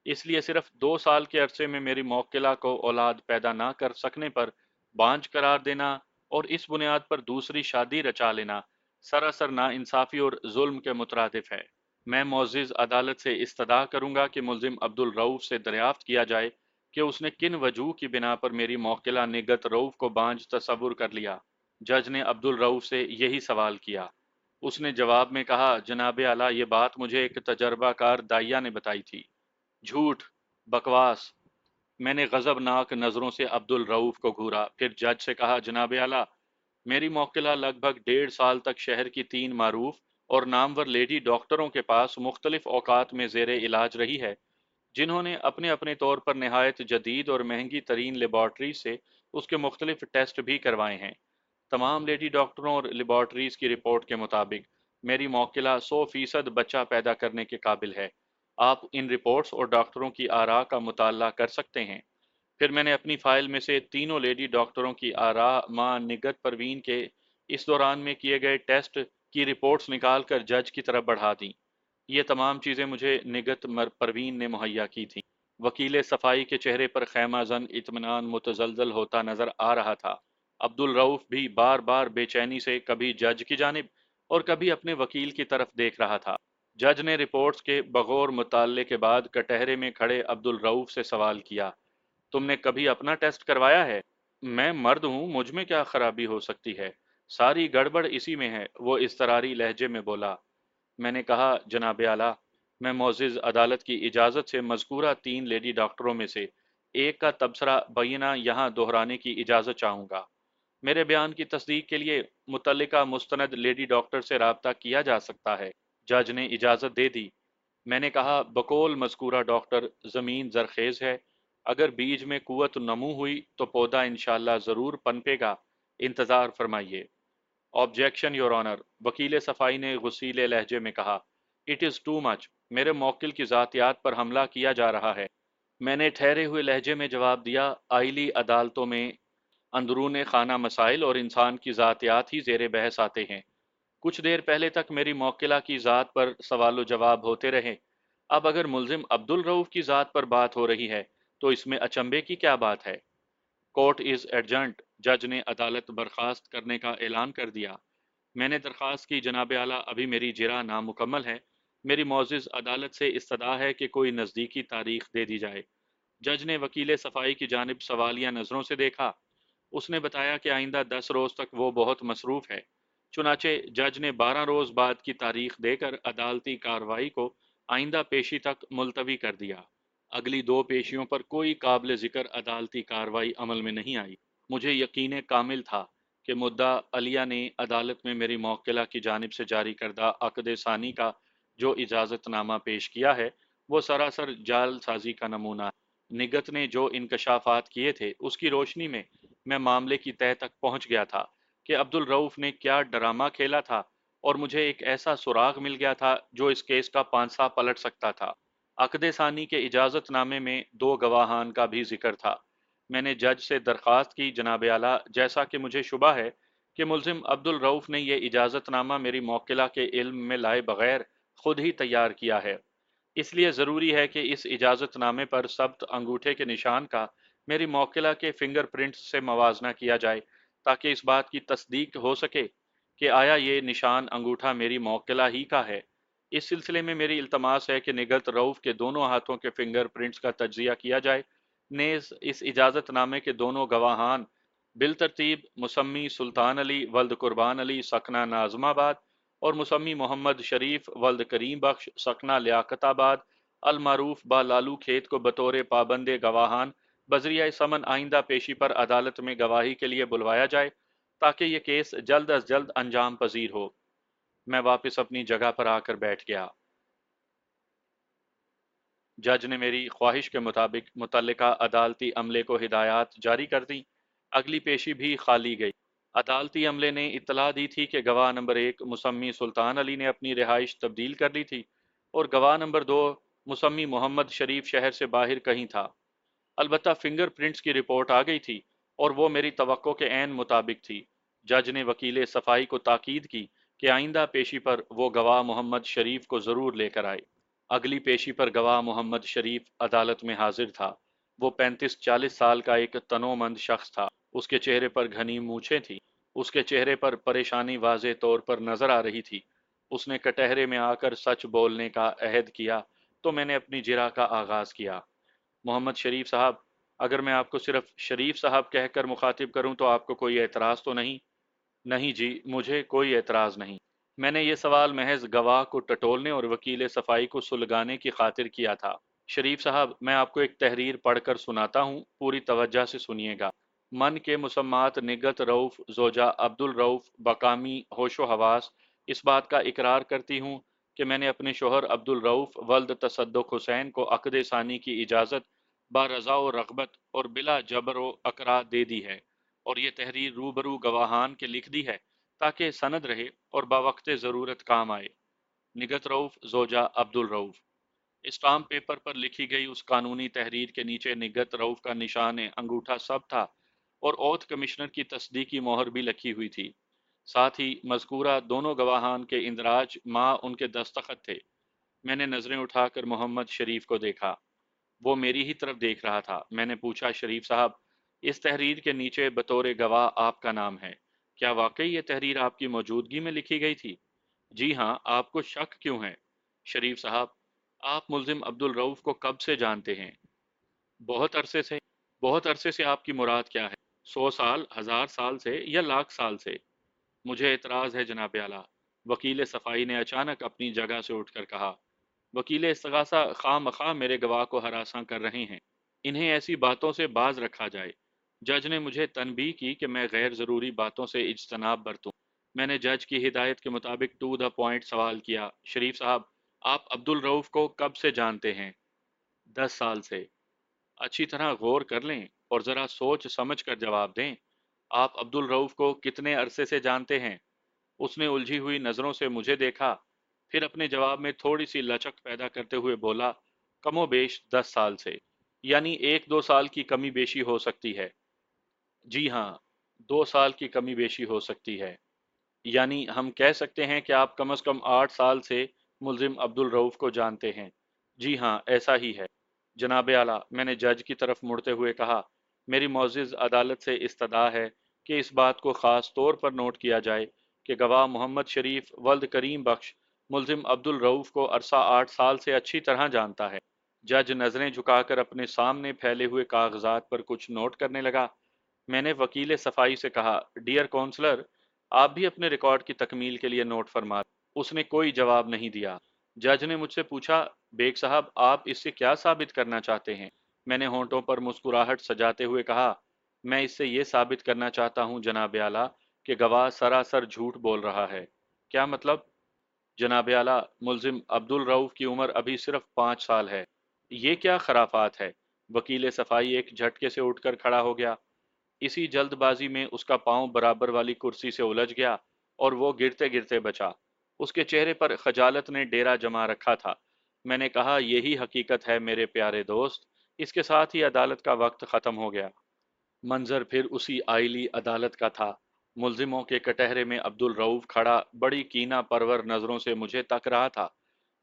اس لیے صرف 2 سال کے عرصے میں میری موکلہ کو اولاد پیدا نہ کر سکنے پر بانجھ قرار دینا اور اس بنیاد پر دوسری شادی رچا لینا سراسر ناانصافی اور ظلم کے مترادف ہے۔ میں معزز عدالت سے استدعا کروں گا کہ ملزم عبد الرؤف سے دریافت کیا جائے کہ اس نے کن وجوہ کی بنا پر میری موکلہ نگہت رؤف کو بانجھ تصور کر لیا۔ جج نے عبد الرؤف سے یہی سوال کیا۔ اس نے جواب میں کہا، جناب اعلیٰ، یہ بات مجھے ایک تجربہ کار دائیا نے بتائی تھی۔ جھوٹ، بکواس! میں نے غضبناک نظروں سے عبد الرؤف کو گھورا، پھر جج سے کہا، جناب اعلیٰ، میری موکلہ لگ بھگ 1.5 سال تک شہر کی 3 معروف اور نامور لیڈی ڈاکٹروں کے پاس مختلف اوقات میں زیر علاج رہی ہے، جنہوں نے اپنے اپنے طور پر نہایت جدید اور مہنگی ترین لیبارٹریز سے اس کے مختلف ٹیسٹ بھی کروائے ہیں۔ تمام لیڈی ڈاکٹروں اور لیبارٹریز کی رپورٹ کے مطابق میری موکلہ 100% بچہ پیدا کرنے کے قابل ہے۔ آپ ان رپورٹس اور ڈاکٹروں کی آراء کا مطالعہ کر سکتے ہیں۔ پھر میں نے اپنی فائل میں سے تینوں لیڈی ڈاکٹروں کی آراء ماں نگہت پروین کے اس دوران میں کیے گئے ٹیسٹ کی رپورٹس نکال کر جج کی طرف بڑھا دیں۔ یہ تمام چیزیں مجھے نگہت پروین نے مہیا کی تھیں۔ وکیل صفائی کے چہرے پر خیمہ زن اطمینان متزلزل ہوتا نظر آ رہا تھا۔ عبد الرؤف بھی بار بار بے چینی سے کبھی جج کی جانب اور کبھی اپنے وکیل کی طرف دیکھ رہا تھا۔ جج نے رپورٹس کے بغور مطالعے کے بعد کٹہرے میں کھڑے عبد الرؤف سے سوال کیا، تم نے کبھی اپنا ٹیسٹ کروایا ہے؟ میں مرد ہوں، مجھ میں کیا خرابی ہو سکتی ہے؟ ساری گڑبڑ اسی میں ہے، وہ اضطراری لہجے میں بولا۔ میں نے کہا، جناب اعلیٰ، میں معزز عدالت کی اجازت سے مذکورہ 3 لیڈی ڈاکٹروں میں سے ایک کا تبصرہ بینہ یہاں دہرانے کی اجازت چاہوں گا۔ میرے بیان کی تصدیق کے لیے متعلقہ مستند لیڈی ڈاکٹر سے رابطہ کیا جا سکتا ہے۔ جج نے اجازت دے دی۔ میں نے کہا، بقول مذکورہ ڈاکٹر، زمین زرخیز ہے، اگر بیج میں قوت نمو ہوئی تو پودا انشاءاللہ ضرور پنپے گا، انتظار فرمائیے۔ آبجیکشن یور آنر، وکیل صفائی نے غصیلے لہجے میں کہا، اٹ از ٹو مچ، میرے موکل کی ذاتیات پر حملہ کیا جا رہا ہے۔ میں نے ٹھہرے ہوئے لہجے میں جواب دیا، آئلی عدالتوں میں اندرون خانہ مسائل اور انسان کی ذاتیات ہی زیر بحث آتے ہیں۔ کچھ دیر پہلے تک میری موکلہ کی ذات پر سوال و جواب ہوتے رہے، اب اگر ملزم عبد الرؤف کی ذات پر بات ہو رہی ہے تو اس میں اچنبے کی کیا بات ہے؟ کورٹ از ایڈجرنڈ، جج نے عدالت برخاست کرنے کا اعلان کر دیا۔ میں نے درخواست کی، جناب اعلیٰ، ابھی میری جرح نامکمل ہے، میری معزز عدالت سے استدعا ہے کہ کوئی نزدیکی تاریخ دے دی جائے۔ جج نے وکیل صفائی کی جانب سوالیہ نظروں سے دیکھا۔ اس نے بتایا کہ آئندہ 10 روز تک وہ بہت مصروف ہے۔ چنانچہ جج نے 12 روز بعد کی تاریخ دے کر عدالتی کارروائی کو آئندہ پیشی تک ملتوی کر دیا۔ اگلی 2 پیشیوں پر کوئی قابل ذکر عدالتی کارروائی عمل میں نہیں آئی۔ مجھے یقین کامل تھا کہ مدعا علیہ نے عدالت میں میری موکلہ کی جانب سے جاری کردہ عقد ثانی کا جو اجازت نامہ پیش کیا ہے وہ سراسر جعل سازی کا نمونہ ہے۔ نگہت نے جو انکشافات کیے تھے اس کی روشنی میں معاملے کی تہہ تک پہنچ گیا تھا کہ عبد الرؤف نے کیا ڈرامہ کھیلا تھا، اور مجھے ایک ایسا سراغ مل گیا تھا جو اس کیس کا پانسا پلٹ سکتا تھا۔ عقد ثانی کے اجازت نامے میں 2 گواہان کا بھی ذکر تھا۔ میں نے جج سے درخواست کی، جناب اعلیٰ، جیسا کہ مجھے شبہ ہے کہ ملزم عبد الرؤف نے یہ اجازت نامہ میری موکلہ کے علم میں لائے بغیر خود ہی تیار کیا ہے، اس لیے ضروری ہے کہ اس اجازت نامے پر ثبت انگوٹھے کے نشان کا میری موکلہ کے فنگر پرنٹ سے موازنہ کیا جائے تاکہ اس بات کی تصدیق ہو سکے کہ آیا یہ نشان انگوٹھا میری موکلہ ہی کا ہے۔ اس سلسلے میں میری التماس ہے کہ نگہت رؤف کے دونوں ہاتھوں کے فنگر پرنٹس کا تجزیہ کیا جائے، نیز اس اجازت نامے کے دونوں گواہان بالترتیب مسمی سلطان علی ولد قربان علی سکنہ ناظم آباد اور مسمی محمد شریف ولد کریم بخش سکنہ لیاقت آباد المعروف با لالو کھیت کو بطور پابند گواہان بذریعہ سمن آئندہ پیشی پر عدالت میں گواہی کے لیے بلوایا جائے تاکہ یہ کیس جلد از جلد انجام پذیر ہو۔ میں واپس اپنی جگہ پر آ کر بیٹھ گیا۔ جج نے میری خواہش کے مطابق متعلقہ عدالتی عملے کو ہدایات جاری کر دیں۔ اگلی پیشی بھی خالی گئی۔ عدالتی عملے نے اطلاع دی تھی کہ گواہ نمبر 1 مسمی سلطان علی نے اپنی رہائش تبدیل کر لی تھی اور گواہ نمبر 2 مسمی محمد شریف شہر سے باہر کہیں تھا۔ البتہ فنگر پرنٹس کی رپورٹ آ گئی تھی اور وہ میری توقع کے عین مطابق تھی۔ جج نے وکیل صفائی کو تاکید کی کہ آئندہ پیشی پر وہ گواہ محمد شریف کو ضرور لے کر آئے۔ اگلی پیشی پر گواہ محمد شریف عدالت میں حاضر تھا۔ وہ 35-40 سال کا ایک تنومند شخص تھا۔ اس کے چہرے پر گھنی مونچھیں تھیں۔ اس کے چہرے پر پریشانی واضح طور پر نظر آ رہی تھی۔ اس نے کٹہرے میں آ کر سچ بولنے کا عہد کیا تو میں نے اپنی جرح کا آغاز کیا۔ محمد شریف صاحب، اگر میں آپ کو صرف شریف صاحب کہہ کر مخاطب کروں تو آپ کو کوئی اعتراض تو نہیں؟ نہیں جی، مجھے کوئی اعتراض نہیں۔ میں نے یہ سوال محض گواہ کو ٹٹولنے اور وکیل صفائی کو سلگانے کی خاطر کیا تھا۔ شریف صاحب، میں آپ کو ایک تحریر پڑھ کر سناتا ہوں، پوری توجہ سے سنیے گا۔ من کے مسمات نگہت رؤف زوجہ عبد الرؤف بقامی ہوش و حواس اس بات کا اقرار کرتی ہوں کہ میں نے اپنے شوہر عبد الرؤف ولد تصدق حسین کو عقد ثانی کی اجازت با رضا و رغبت اور بلا جبر و اکراه دے دی ہے، اور یہ تحریر روبرو گواہان کے لکھ دی ہے تاکہ سند رہے اور باوقت ضرورت کام آئے۔ نگہت رؤف زوجہ عبد الرؤف۔ اسٹامپ پیپر پر لکھی گئی اس قانونی تحریر کے نیچے نگہت رؤف کا نشان انگوٹھا سب تھا اور اوتھ کمشنر کی تصدیقی مہر بھی لکھی ہوئی تھی۔ ساتھ ہی مذکورہ دونوں گواہان کے اندراج ماں ان کے دستخط تھے۔ میں نے نظریں اٹھا کر محمد شریف کو دیکھا۔ وہ میری ہی طرف دیکھ رہا تھا۔ میں نے پوچھا، شریف صاحب، اس تحریر کے نیچے بطور گواہ آپ کا نام ہے، کیا واقعی یہ تحریر آپ کی موجودگی میں لکھی گئی تھی؟ جی ہاں، آپ کو شک کیوں ہے؟ شریف صاحب، آپ ملزم عبد الرؤف کو کب سے جانتے ہیں؟ بہت عرصے سے۔ بہت عرصے سے آپ کی مراد کیا ہے؟ 100 سال، 1000 سال سے یا لاکھ سال سے؟ مجھے اعتراض ہے جناب اعلیٰ، وکیل صفائی نے اچانک اپنی جگہ سے اٹھ کر کہا۔ وکیل استغاثہ خواہ مخواہ میرے گواہ کو ہراساں کر رہے ہیں، انہیں ایسی باتوں سے باز رکھا جائے۔ جج نے مجھے تنبیہ کی کہ میں غیر ضروری باتوں سے اجتناب برتوں۔ میں نے جج کی ہدایت کے مطابق ٹو دا پوائنٹ سوال کیا، شریف صاحب، آپ عبد الرؤف کو کب سے جانتے ہیں؟ 10 سال سے۔ اچھی طرح غور کر لیں اور ذرا سوچ سمجھ کر جواب دیں۔ آپ عبد الرؤف کو کتنے عرصے سے جانتے ہیں؟ اس نے الجھی ہوئی نظروں سے مجھے دیکھا، پھر اپنے جواب میں تھوڑی سی لچک پیدا کرتے ہوئے بولا، کم و بیش 10 سال سے، یعنی 1-2 سال کی کمی بیشی ہو سکتی ہے۔ جی ہاں، 2 سال کی کمی بیشی ہو سکتی ہے۔ یعنی ہم کہہ سکتے ہیں کہ آپ کم از کم 8 سال سے ملزم عبد الرؤف کو جانتے ہیں۔ جی ہاں، ایسا ہی ہے جناب اعلیٰ۔ میں نے جج کی طرف مڑتے ہوئے کہا، میری معزز عدالت سے استدعا ہے کہ اس بات کو خاص طور پر نوٹ کیا جائے کہ گواہ محمد شریف ولد کریم بخش ملزم عبد الرؤف کو عرصہ 8 سال سے اچھی طرح جانتا ہے۔ جج نظریں جھکا کر اپنے سامنے پھیلے ہوئے کاغذات پر کچھ نوٹ کرنے لگا۔ میں نے وکیل صفائی سے کہا، ڈیئر کونسلر، آپ بھی اپنے ریکارڈ کی تکمیل کے لیے نوٹ فرما۔ اس نے کوئی جواب نہیں دیا۔ جج نے مجھ سے پوچھا، بیگ صاحب، آپ اس سے کیا ثابت کرنا چاہتے ہیں؟ میں نے ہونٹوں پر مسکراہٹ سجاتے ہوئے کہا، میں اس سے یہ ثابت کرنا چاہتا ہوں جناب اعلیٰ کہ گواہ سراسر جھوٹ بول رہا ہے۔ کیا مطلب؟ جناب اعلیٰ، ملزم عبد الرؤف کی عمر ابھی صرف 5 سال ہے۔ یہ کیا خرافات ہے؟ وکیل صفائی ایک جھٹکے سے اٹھ کر کھڑا ہو گیا۔ اسی جلد بازی میں اس کا پاؤں برابر والی کرسی سے الجھ گیا اور وہ گرتے گرتے بچا۔ اس کے چہرے پر خجالت نے ڈیرا جما رکھا تھا۔ میں نے کہا، یہی حقیقت ہے میرے پیارے دوست۔ اس کے ساتھ ہی عدالت کا وقت ختم ہو گیا۔ منظر پھر اسی آئلی عدالت کا تھا۔ ملزموں کے کٹہرے میں عبد الرؤف کھڑا بڑی کینہ پرور نظروں سے مجھے تک رہا تھا۔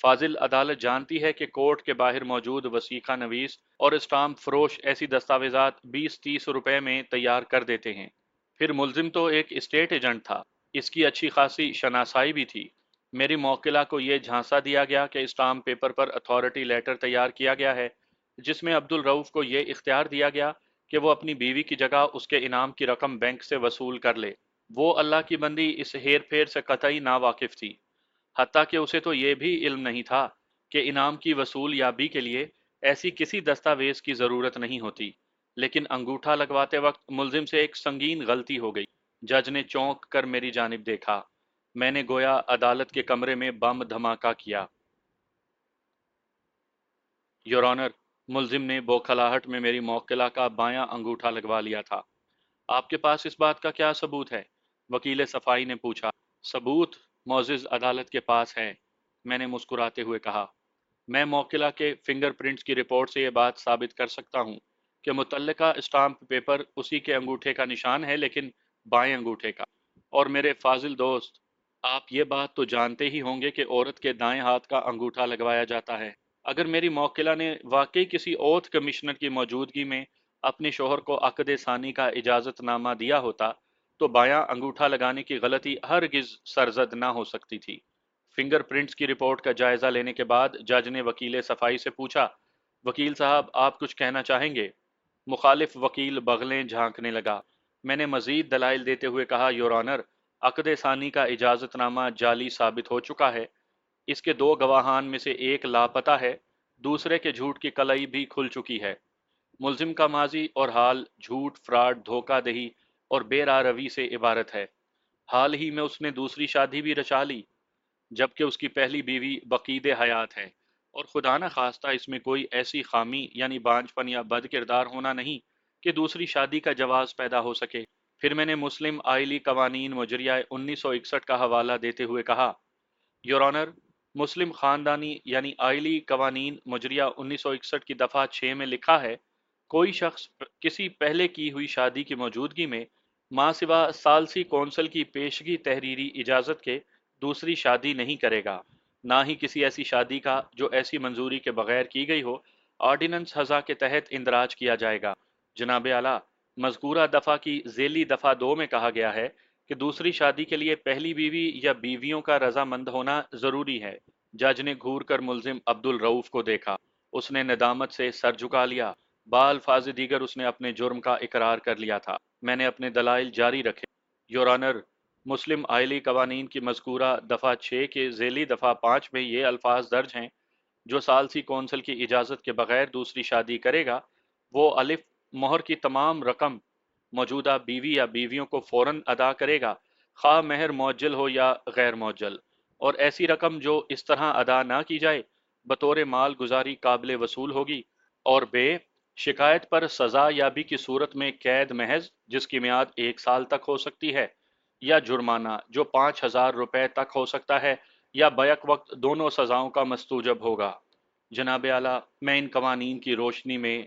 فاضل عدالت جانتی ہے کہ کورٹ کے باہر موجود وثیقہ نویس اور اسٹامپ فروش ایسی دستاویزات 20-30 روپے میں تیار کر دیتے ہیں۔ پھر ملزم تو ایک اسٹیٹ ایجنٹ تھا، اس کی اچھی خاصی شناسائی بھی تھی۔ میری موکلہ کو یہ جھانسا دیا گیا کہ اسٹامپ پیپر پر اتھارٹی لیٹر تیار کیا گیا ہے، جس میں عبد الرؤف کو یہ اختیار دیا گیا کہ وہ اپنی بیوی کی جگہ اس کے انعام کی رقم بینک سے وصول کر لے۔ وہ اللہ کی بندی اس ہیر پھیر سے قطعی ناواقف تھی، حتیٰ کہ اسے تو یہ بھی علم نہیں تھا کہ انعام کی وصول یابی کے لیے ایسی کسی دستاویز کی ضرورت نہیں ہوتی۔ لیکن انگوٹھا لگواتے وقت ملزم سے ایک سنگین غلطی ہو گئی۔ جج نے چونک کر میری جانب دیکھا۔ میں نے گویا عدالت کے کمرے میں بم دھماکہ کیا۔ یور آنر، ملزم نے بوکھلاہٹ میں میری موکلہ کا بایاں انگوٹھا لگوا لیا تھا۔ آپ کے پاس اس بات کا کیا ثبوت ہے؟ وکیل صفائی نے پوچھا۔ ثبوت معزز عدالت کے پاس ہے، میں نے مسکراتے ہوئے کہا۔ میں موکلہ کے فنگر پرنٹس کی رپورٹ سے یہ بات ثابت کر سکتا ہوں کہ متعلقہ اسٹامپ پیپر اسی کے انگوٹھے کا نشان ہے، لیکن بائیں انگوٹھے کا۔ اور میرے فاضل دوست، آپ یہ بات تو جانتے ہی ہوں گے کہ عورت کے دائیں ہاتھ کا انگوٹھا لگوایا جاتا ہے۔ اگر میری موکلہ نے واقعی کسی اوتھ کمشنر کی موجودگی میں اپنے شوہر کو عقد ثانی کا اجازت نامہ دیا ہوتا تو بایاں انگوٹھا لگانے کی غلطی ہرگز سرزد نہ ہو سکتی تھی۔ فنگر پرنٹس کی رپورٹ کا جائزہ لینے کے بعد جج نے وکیل صفائی سے پوچھا، وکیل صاحب آپ کچھ کہنا چاہیں گے؟ مخالف وکیل بغلیں جھانکنے لگا۔ میں نے مزید دلائل دیتے ہوئے کہا، یور آنر، عقد ثانی کا اجازت نامہ جعلی ثابت ہو چکا ہے۔ اس کے 2 گواہان میں سے ایک لاپتہ ہے، دوسرے کے جھوٹ کی قلعی بھی کھل چکی ہے۔ ملزم کا ماضی اور حال جھوٹ، فراڈ، دھوکہ دہی اور بے راہ روی سے عبارت ہے۔ حال ہی میں اس نے دوسری شادی بھی رچا لی، جبکہ اس کی پہلی بیوی بقید حیات ہے، اور خدا نہ خواستہ اس میں کوئی ایسی خامی یعنی بانجھ پن یا بد کردار ہونا نہیں کہ دوسری شادی کا جواز پیدا ہو سکے۔ پھر میں نے مسلم آئلی قوانین مجریہ 1961 کا حوالہ دیتے ہوئے کہا، یور آنر، مسلم خاندانی یعنی آئلی قوانین مجریہ 1961 کی دفعہ 6 میں لکھا ہے، کوئی شخص کسی پہلے کی ہوئی شادی کی موجودگی میں ماں سوا ثالثی کونسل کی پیشگی تحریری اجازت کے دوسری شادی نہیں کرے گا، نہ ہی کسی ایسی شادی کا جو ایسی منظوری کے بغیر کی گئی ہو آرڈیننس ہزا کے تحت اندراج کیا جائے گا۔ جناب اعلیٰ، مذکورہ دفعہ کی ذیلی دفعہ 2 میں کہا گیا ہے کہ دوسری شادی کے لیے پہلی بیوی یا بیویوں کا رضامند ہونا ضروری ہے۔ جج نے گھور کر ملزم عبد الرؤف کو دیکھا۔ اس نے ندامت سے سر جھکا لیا۔ بالفاظ دیگر اس نے اپنے جرم کا اقرار کر لیا تھا۔ میں نے اپنے دلائل جاری رکھے۔ یور آنر، مسلم آئلی قوانین کی مذکورہ دفعہ 6 کے ذیلی دفعہ 5 میں یہ الفاظ درج ہیں، جو ثالثی کونسل کی اجازت کے بغیر دوسری شادی کرے گا، وہ الف مہر کی تمام رقم موجودہ بیوی یا بیویوں کو فوراً ادا کرے گا، خواہ مہر معجل ہو یا غیر معجل، اور ایسی رقم جو اس طرح ادا نہ کی جائے بطور مال گزاری قابل وصول ہوگی، اور بے شکایت پر سزا یابی کی صورت میں قید محض جس کی میعاد 1 سال تک ہو سکتی ہے، یا جرمانہ جو 5,000 روپے تک ہو سکتا ہے، یا بیک وقت دونوں سزاؤں کا مستوجب ہوگا۔ جناب اعلیٰ، میں ان قوانین کی روشنی میں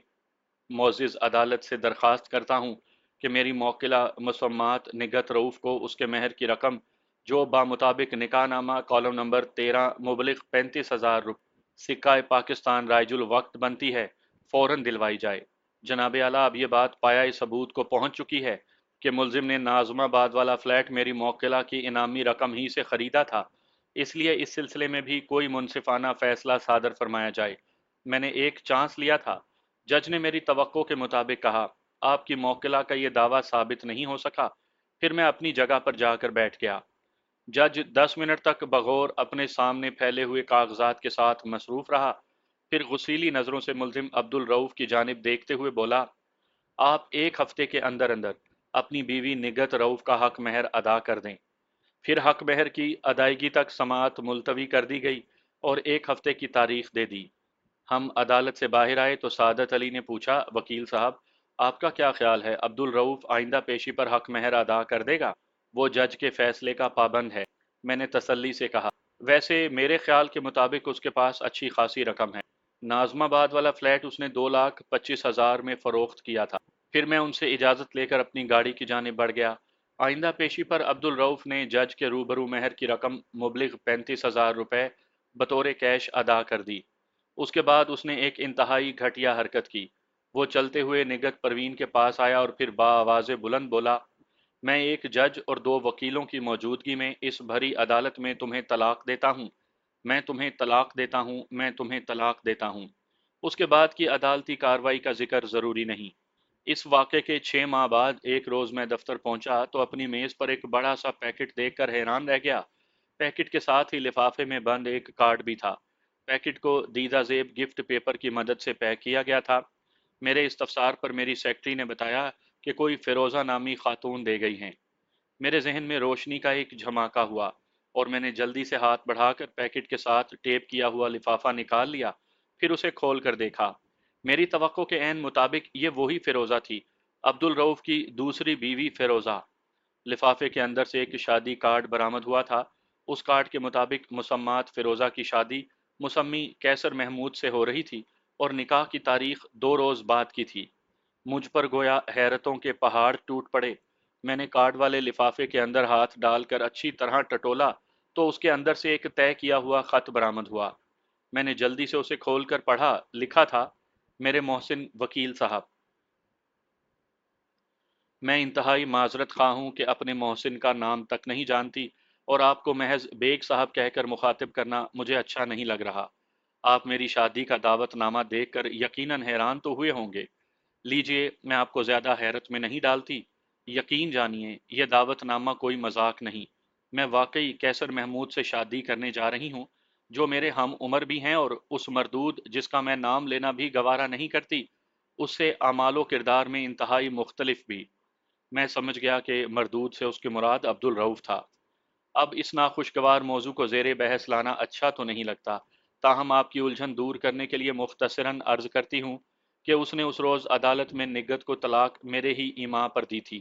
معزز عدالت سے درخواست کرتا ہوں کہ میری موکلہ مسمات نگہت رؤوف کو اس کے مہر کی رقم جو بامطابق نکاح نامہ کالم نمبر 13 مبلغ 35,000 روپے سکہ پاکستان رائج الوقت بنتی ہے، فوراً دلوائی جائے۔ جناب اعلیٰ، اب یہ بات پایہ ثبوت کو پہنچ چکی ہے کہ ملزم نے ناظم آباد والا فلیٹ میری موکلہ کی انعامی رقم ہی سے خریدا تھا، اس لیے اس سلسلے میں بھی کوئی منصفانہ فیصلہ صادر فرمایا جائے۔ میں نے ایک چانس لیا تھا۔ جج نے میری توقع کے مطابق کہا، آپ کی موکلہ کا یہ دعویٰ ثابت نہیں ہو سکا۔ پھر میں اپنی جگہ پر جا کر بیٹھ گیا۔ جج 10 منٹ تک بغور اپنے سامنے پھیلے ہوئے کاغذات کے ساتھ مصروف رہا، پھر غسیلی نظروں سے ملزم عبد الرؤف کی جانب دیکھتے ہوئے بولا، آپ 1 ہفتے کے اندر اندر اپنی بیوی نگہت رؤوف کا حق مہر ادا کر دیں۔ پھر حق مہر کی ادائیگی تک سماعت ملتوی کر دی گئی اور 1 ہفتے کی تاریخ دے دی۔ ہم عدالت سے باہر آئے تو سعادت علی نے پوچھا، وکیل صاحب، آپ کا کیا خیال ہے، عبد الرؤوف آئندہ پیشی پر حق مہر ادا کر دے گا؟ وہ جج کے فیصلے کا پابند ہے، میں نے تسلی سے کہا۔ ویسے میرے خیال کے مطابق اس کے پاس اچھی خاصی رقم ہے۔ ناظم آباد والا فلیٹ اس نے 2,25,000 میں فروخت کیا تھا۔ پھر میں ان سے اجازت لے کر اپنی گاڑی کی جانب بڑھ گیا۔ آئندہ پیشی پر عبد الرؤوف نے جج کے روبرو مہر کی رقم مبلغ 35,000 روپے بطور کیش ادا کر دی۔ اس کے بعد اس نے ایک انتہائی گھٹیا حرکت کی۔ وہ چلتے ہوئے نگہت پروین کے پاس آیا اور پھر بآواز بلند بولا، میں ایک جج اور دو وکیلوں کی موجودگی میں اس بھری عدالت میں تمہیں طلاق دیتا ہوں، میں تمہیں طلاق دیتا ہوں، میں تمہیں طلاق دیتا ہوں۔ اس کے بعد کی عدالتی کارروائی کا ذکر ضروری نہیں۔ اس واقعے کے 6 ماہ بعد ایک روز میں دفتر پہنچا تو اپنی میز پر ایک بڑا سا پیکٹ دیکھ کر حیران رہ گیا۔ پیکٹ کے ساتھ ہی لفافے میں بند ایک کارڈ بھی تھا۔ پیکٹ کو دیدہ زیب گفٹ پیپر کی مدد سے پیک کیا گیا تھا۔ میرے استفسار پر میری سیکٹری نے بتایا کہ کوئی فیروزہ نامی خاتون دے گئی ہیں۔ میرے ذہن میں روشنی کا ایک جھماکا ہوا اور میں نے جلدی سے ہاتھ بڑھا کر پیکٹ کے ساتھ ٹیپ کیا ہوا لفافہ نکال لیا، پھر اسے کھول کر دیکھا۔ میری توقع کے عین مطابق یہ وہی فیروزہ تھی، عبد الرؤف کی دوسری بیوی فیروزہ۔ لفافے کے اندر سے ایک شادی کارڈ برآمد ہوا تھا۔ اس کارڈ کے مطابق مسمات فیروزہ کی شادی مسمی کیسر محمود سے ہو رہی تھی اور نکاح کی تاریخ 2 روز بعد کی تھی۔ مجھ پر گویا حیرتوں کے پہاڑ ٹوٹ پڑے۔ میں نے کارڈ والے لفافے کے اندر ہاتھ ڈال کر اچھی طرح ٹٹولا تو اس کے اندر سے ایک طے کیا ہوا خط برآمد ہوا۔ میں نے جلدی سے اسے کھول کر پڑھا۔ لکھا تھا، میرے محسن وکیل صاحب، میں انتہائی معذرت خواہ ہوں کہ اپنے محسن کا نام تک نہیں جانتی اور آپ کو محض بیگ صاحب کہہ کر مخاطب کرنا مجھے اچھا نہیں لگ رہا۔ آپ میری شادی کا دعوت نامہ دیکھ کر یقیناً حیران تو ہوئے ہوں گے۔ لیجئے، میں آپ کو زیادہ حیرت میں نہیں ڈالتی۔ یقین جانیے، یہ دعوت نامہ کوئی مذاق نہیں۔ میں واقعی کیسر محمود سے شادی کرنے جا رہی ہوں، جو میرے ہم عمر بھی ہیں اور اس مردود جس کا میں نام لینا بھی گوارا نہیں کرتی، اس سے اعمال و کردار میں انتہائی مختلف بھی۔ میں سمجھ گیا کہ مردود سے اس کی مراد عبد الرؤف تھا۔ اب اس ناخوشگوار موضوع کو زیر بحث لانا اچھا تو نہیں لگتا، تاہم آپ کی الجھن دور کرنے کے لیے مختصراً عرض کرتی ہوں کہ اس نے اس روز عدالت میں نگہت کو طلاق میرے ہی ایما پر دی تھی۔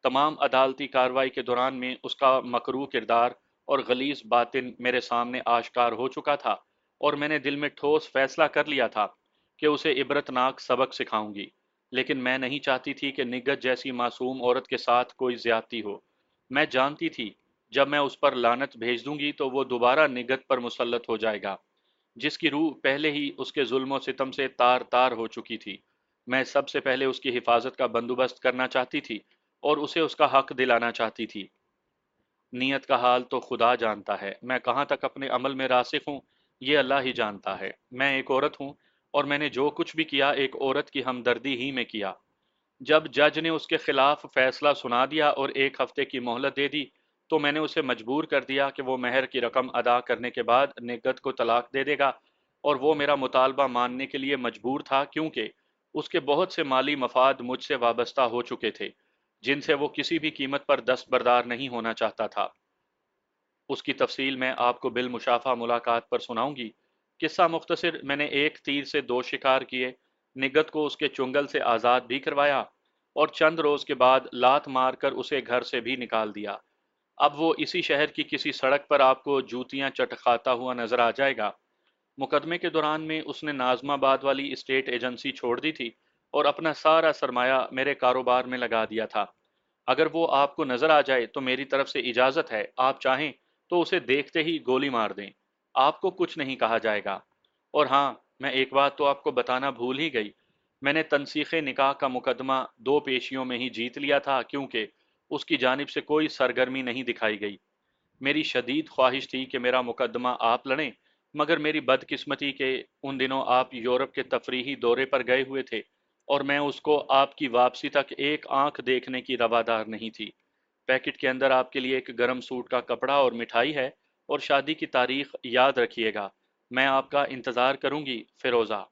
تمام عدالتی کارروائی کے دوران میں اس کا مکروہ کردار اور غلیظ باطن میرے سامنے آشکار ہو چکا تھا اور میں نے دل میں ٹھوس فیصلہ کر لیا تھا کہ اسے عبرتناک سبق سکھاؤں گی، لیکن میں نہیں چاہتی تھی کہ نگہت جیسی معصوم عورت کے ساتھ کوئی زیادتی ہو۔ میں جانتی تھی جب میں اس پر لعنت بھیج دوں گی تو وہ دوبارہ نگہت پر مسلط ہو جائے گا، جس کی روح پہلے ہی اس کے ظلم و ستم سے تار تار ہو چکی تھی۔ میں سب سے پہلے اس کی حفاظت کا بندوبست کرنا چاہتی تھی اور اسے اس کا حق دلانا چاہتی تھی۔ نیت کا حال تو خدا جانتا ہے، میں کہاں تک اپنے عمل میں راسخ ہوں یہ اللہ ہی جانتا ہے۔ میں ایک عورت ہوں اور میں نے جو کچھ بھی کیا ایک عورت کی ہمدردی ہی میں کیا۔ جب جج نے اس کے خلاف فیصلہ سنا دیا اور 1 ہفتے کی مہلت دے دی تو میں نے اسے مجبور کر دیا کہ وہ مہر کی رقم ادا کرنے کے بعد نگہت کو طلاق دے دے گا، اور وہ میرا مطالبہ ماننے کے لیے مجبور تھا کیونکہ اس کے بہت سے مالی مفاد مجھ سے وابستہ ہو چکے تھے جن سے وہ کسی بھی قیمت پر دستبردار نہیں ہونا چاہتا تھا۔ اس کی تفصیل میں آپ کو بالمشافہ ملاقات پر سناؤں گی۔ قصہ مختصر، میں نے ایک تیر سے 2 شکار کیے، نگہت کو اس کے چنگل سے آزاد بھی کروایا اور چند روز کے بعد لات مار کر اسے گھر سے بھی نکال دیا۔ اب وہ اسی شہر کی کسی سڑک پر آپ کو جوتیاں چٹکھاتا ہوا نظر آ جائے گا۔ مقدمے کے دوران میں اس نے نازم آباد والی اسٹیٹ ایجنسی چھوڑ دی تھی اور اپنا سارا سرمایہ میرے کاروبار میں لگا دیا تھا۔ اگر وہ آپ کو نظر آ جائے تو میری طرف سے اجازت ہے، آپ چاہیں تو اسے دیکھتے ہی گولی مار دیں، آپ کو کچھ نہیں کہا جائے گا۔ اور ہاں، میں ایک بات تو آپ کو بتانا بھول ہی گئی، میں نے تنسیخ نکاح کا مقدمہ 2 پیشیوں میں ہی جیت لیا تھا کیونکہ اس کی جانب سے کوئی سرگرمی نہیں دکھائی گئی۔ میری شدید خواہش تھی کہ میرا مقدمہ آپ لڑیں، مگر میری بدقسمتی کہ ان دنوں آپ یورپ کے تفریحی دورے پر گئے ہوئے تھے اور میں اس کو آپ کی واپسی تک ایک آنکھ دیکھنے کی روادار نہیں تھی۔ پیکٹ کے اندر آپ کے لیے ایک گرم سوٹ کا کپڑا اور مٹھائی ہے، اور شادی کی تاریخ یاد رکھیے گا۔ میں آپ کا انتظار کروں گی، فیروزہ۔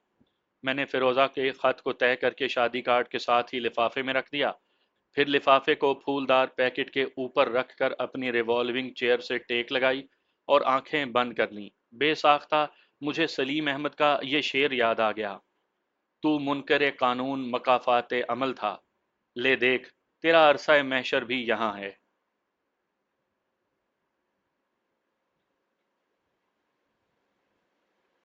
میں نے فیروزہ کے خط کو طے کر کے شادی کارڈ کے ساتھ ہی لفافے میں رکھ دیا، پھر لفافے کو پھولدار پیکٹ کے اوپر رکھ کر اپنی ریوالونگ چیئر سے ٹیک لگائی اور آنکھیں بند کر لیں۔ بے ساختہ مجھے سلیم احمد کا یہ شعر یاد آ گیا، تو منکر قانون مکافات عمل تھا، لے دیکھ تیرا عرصہ محشر بھی یہاں ہے۔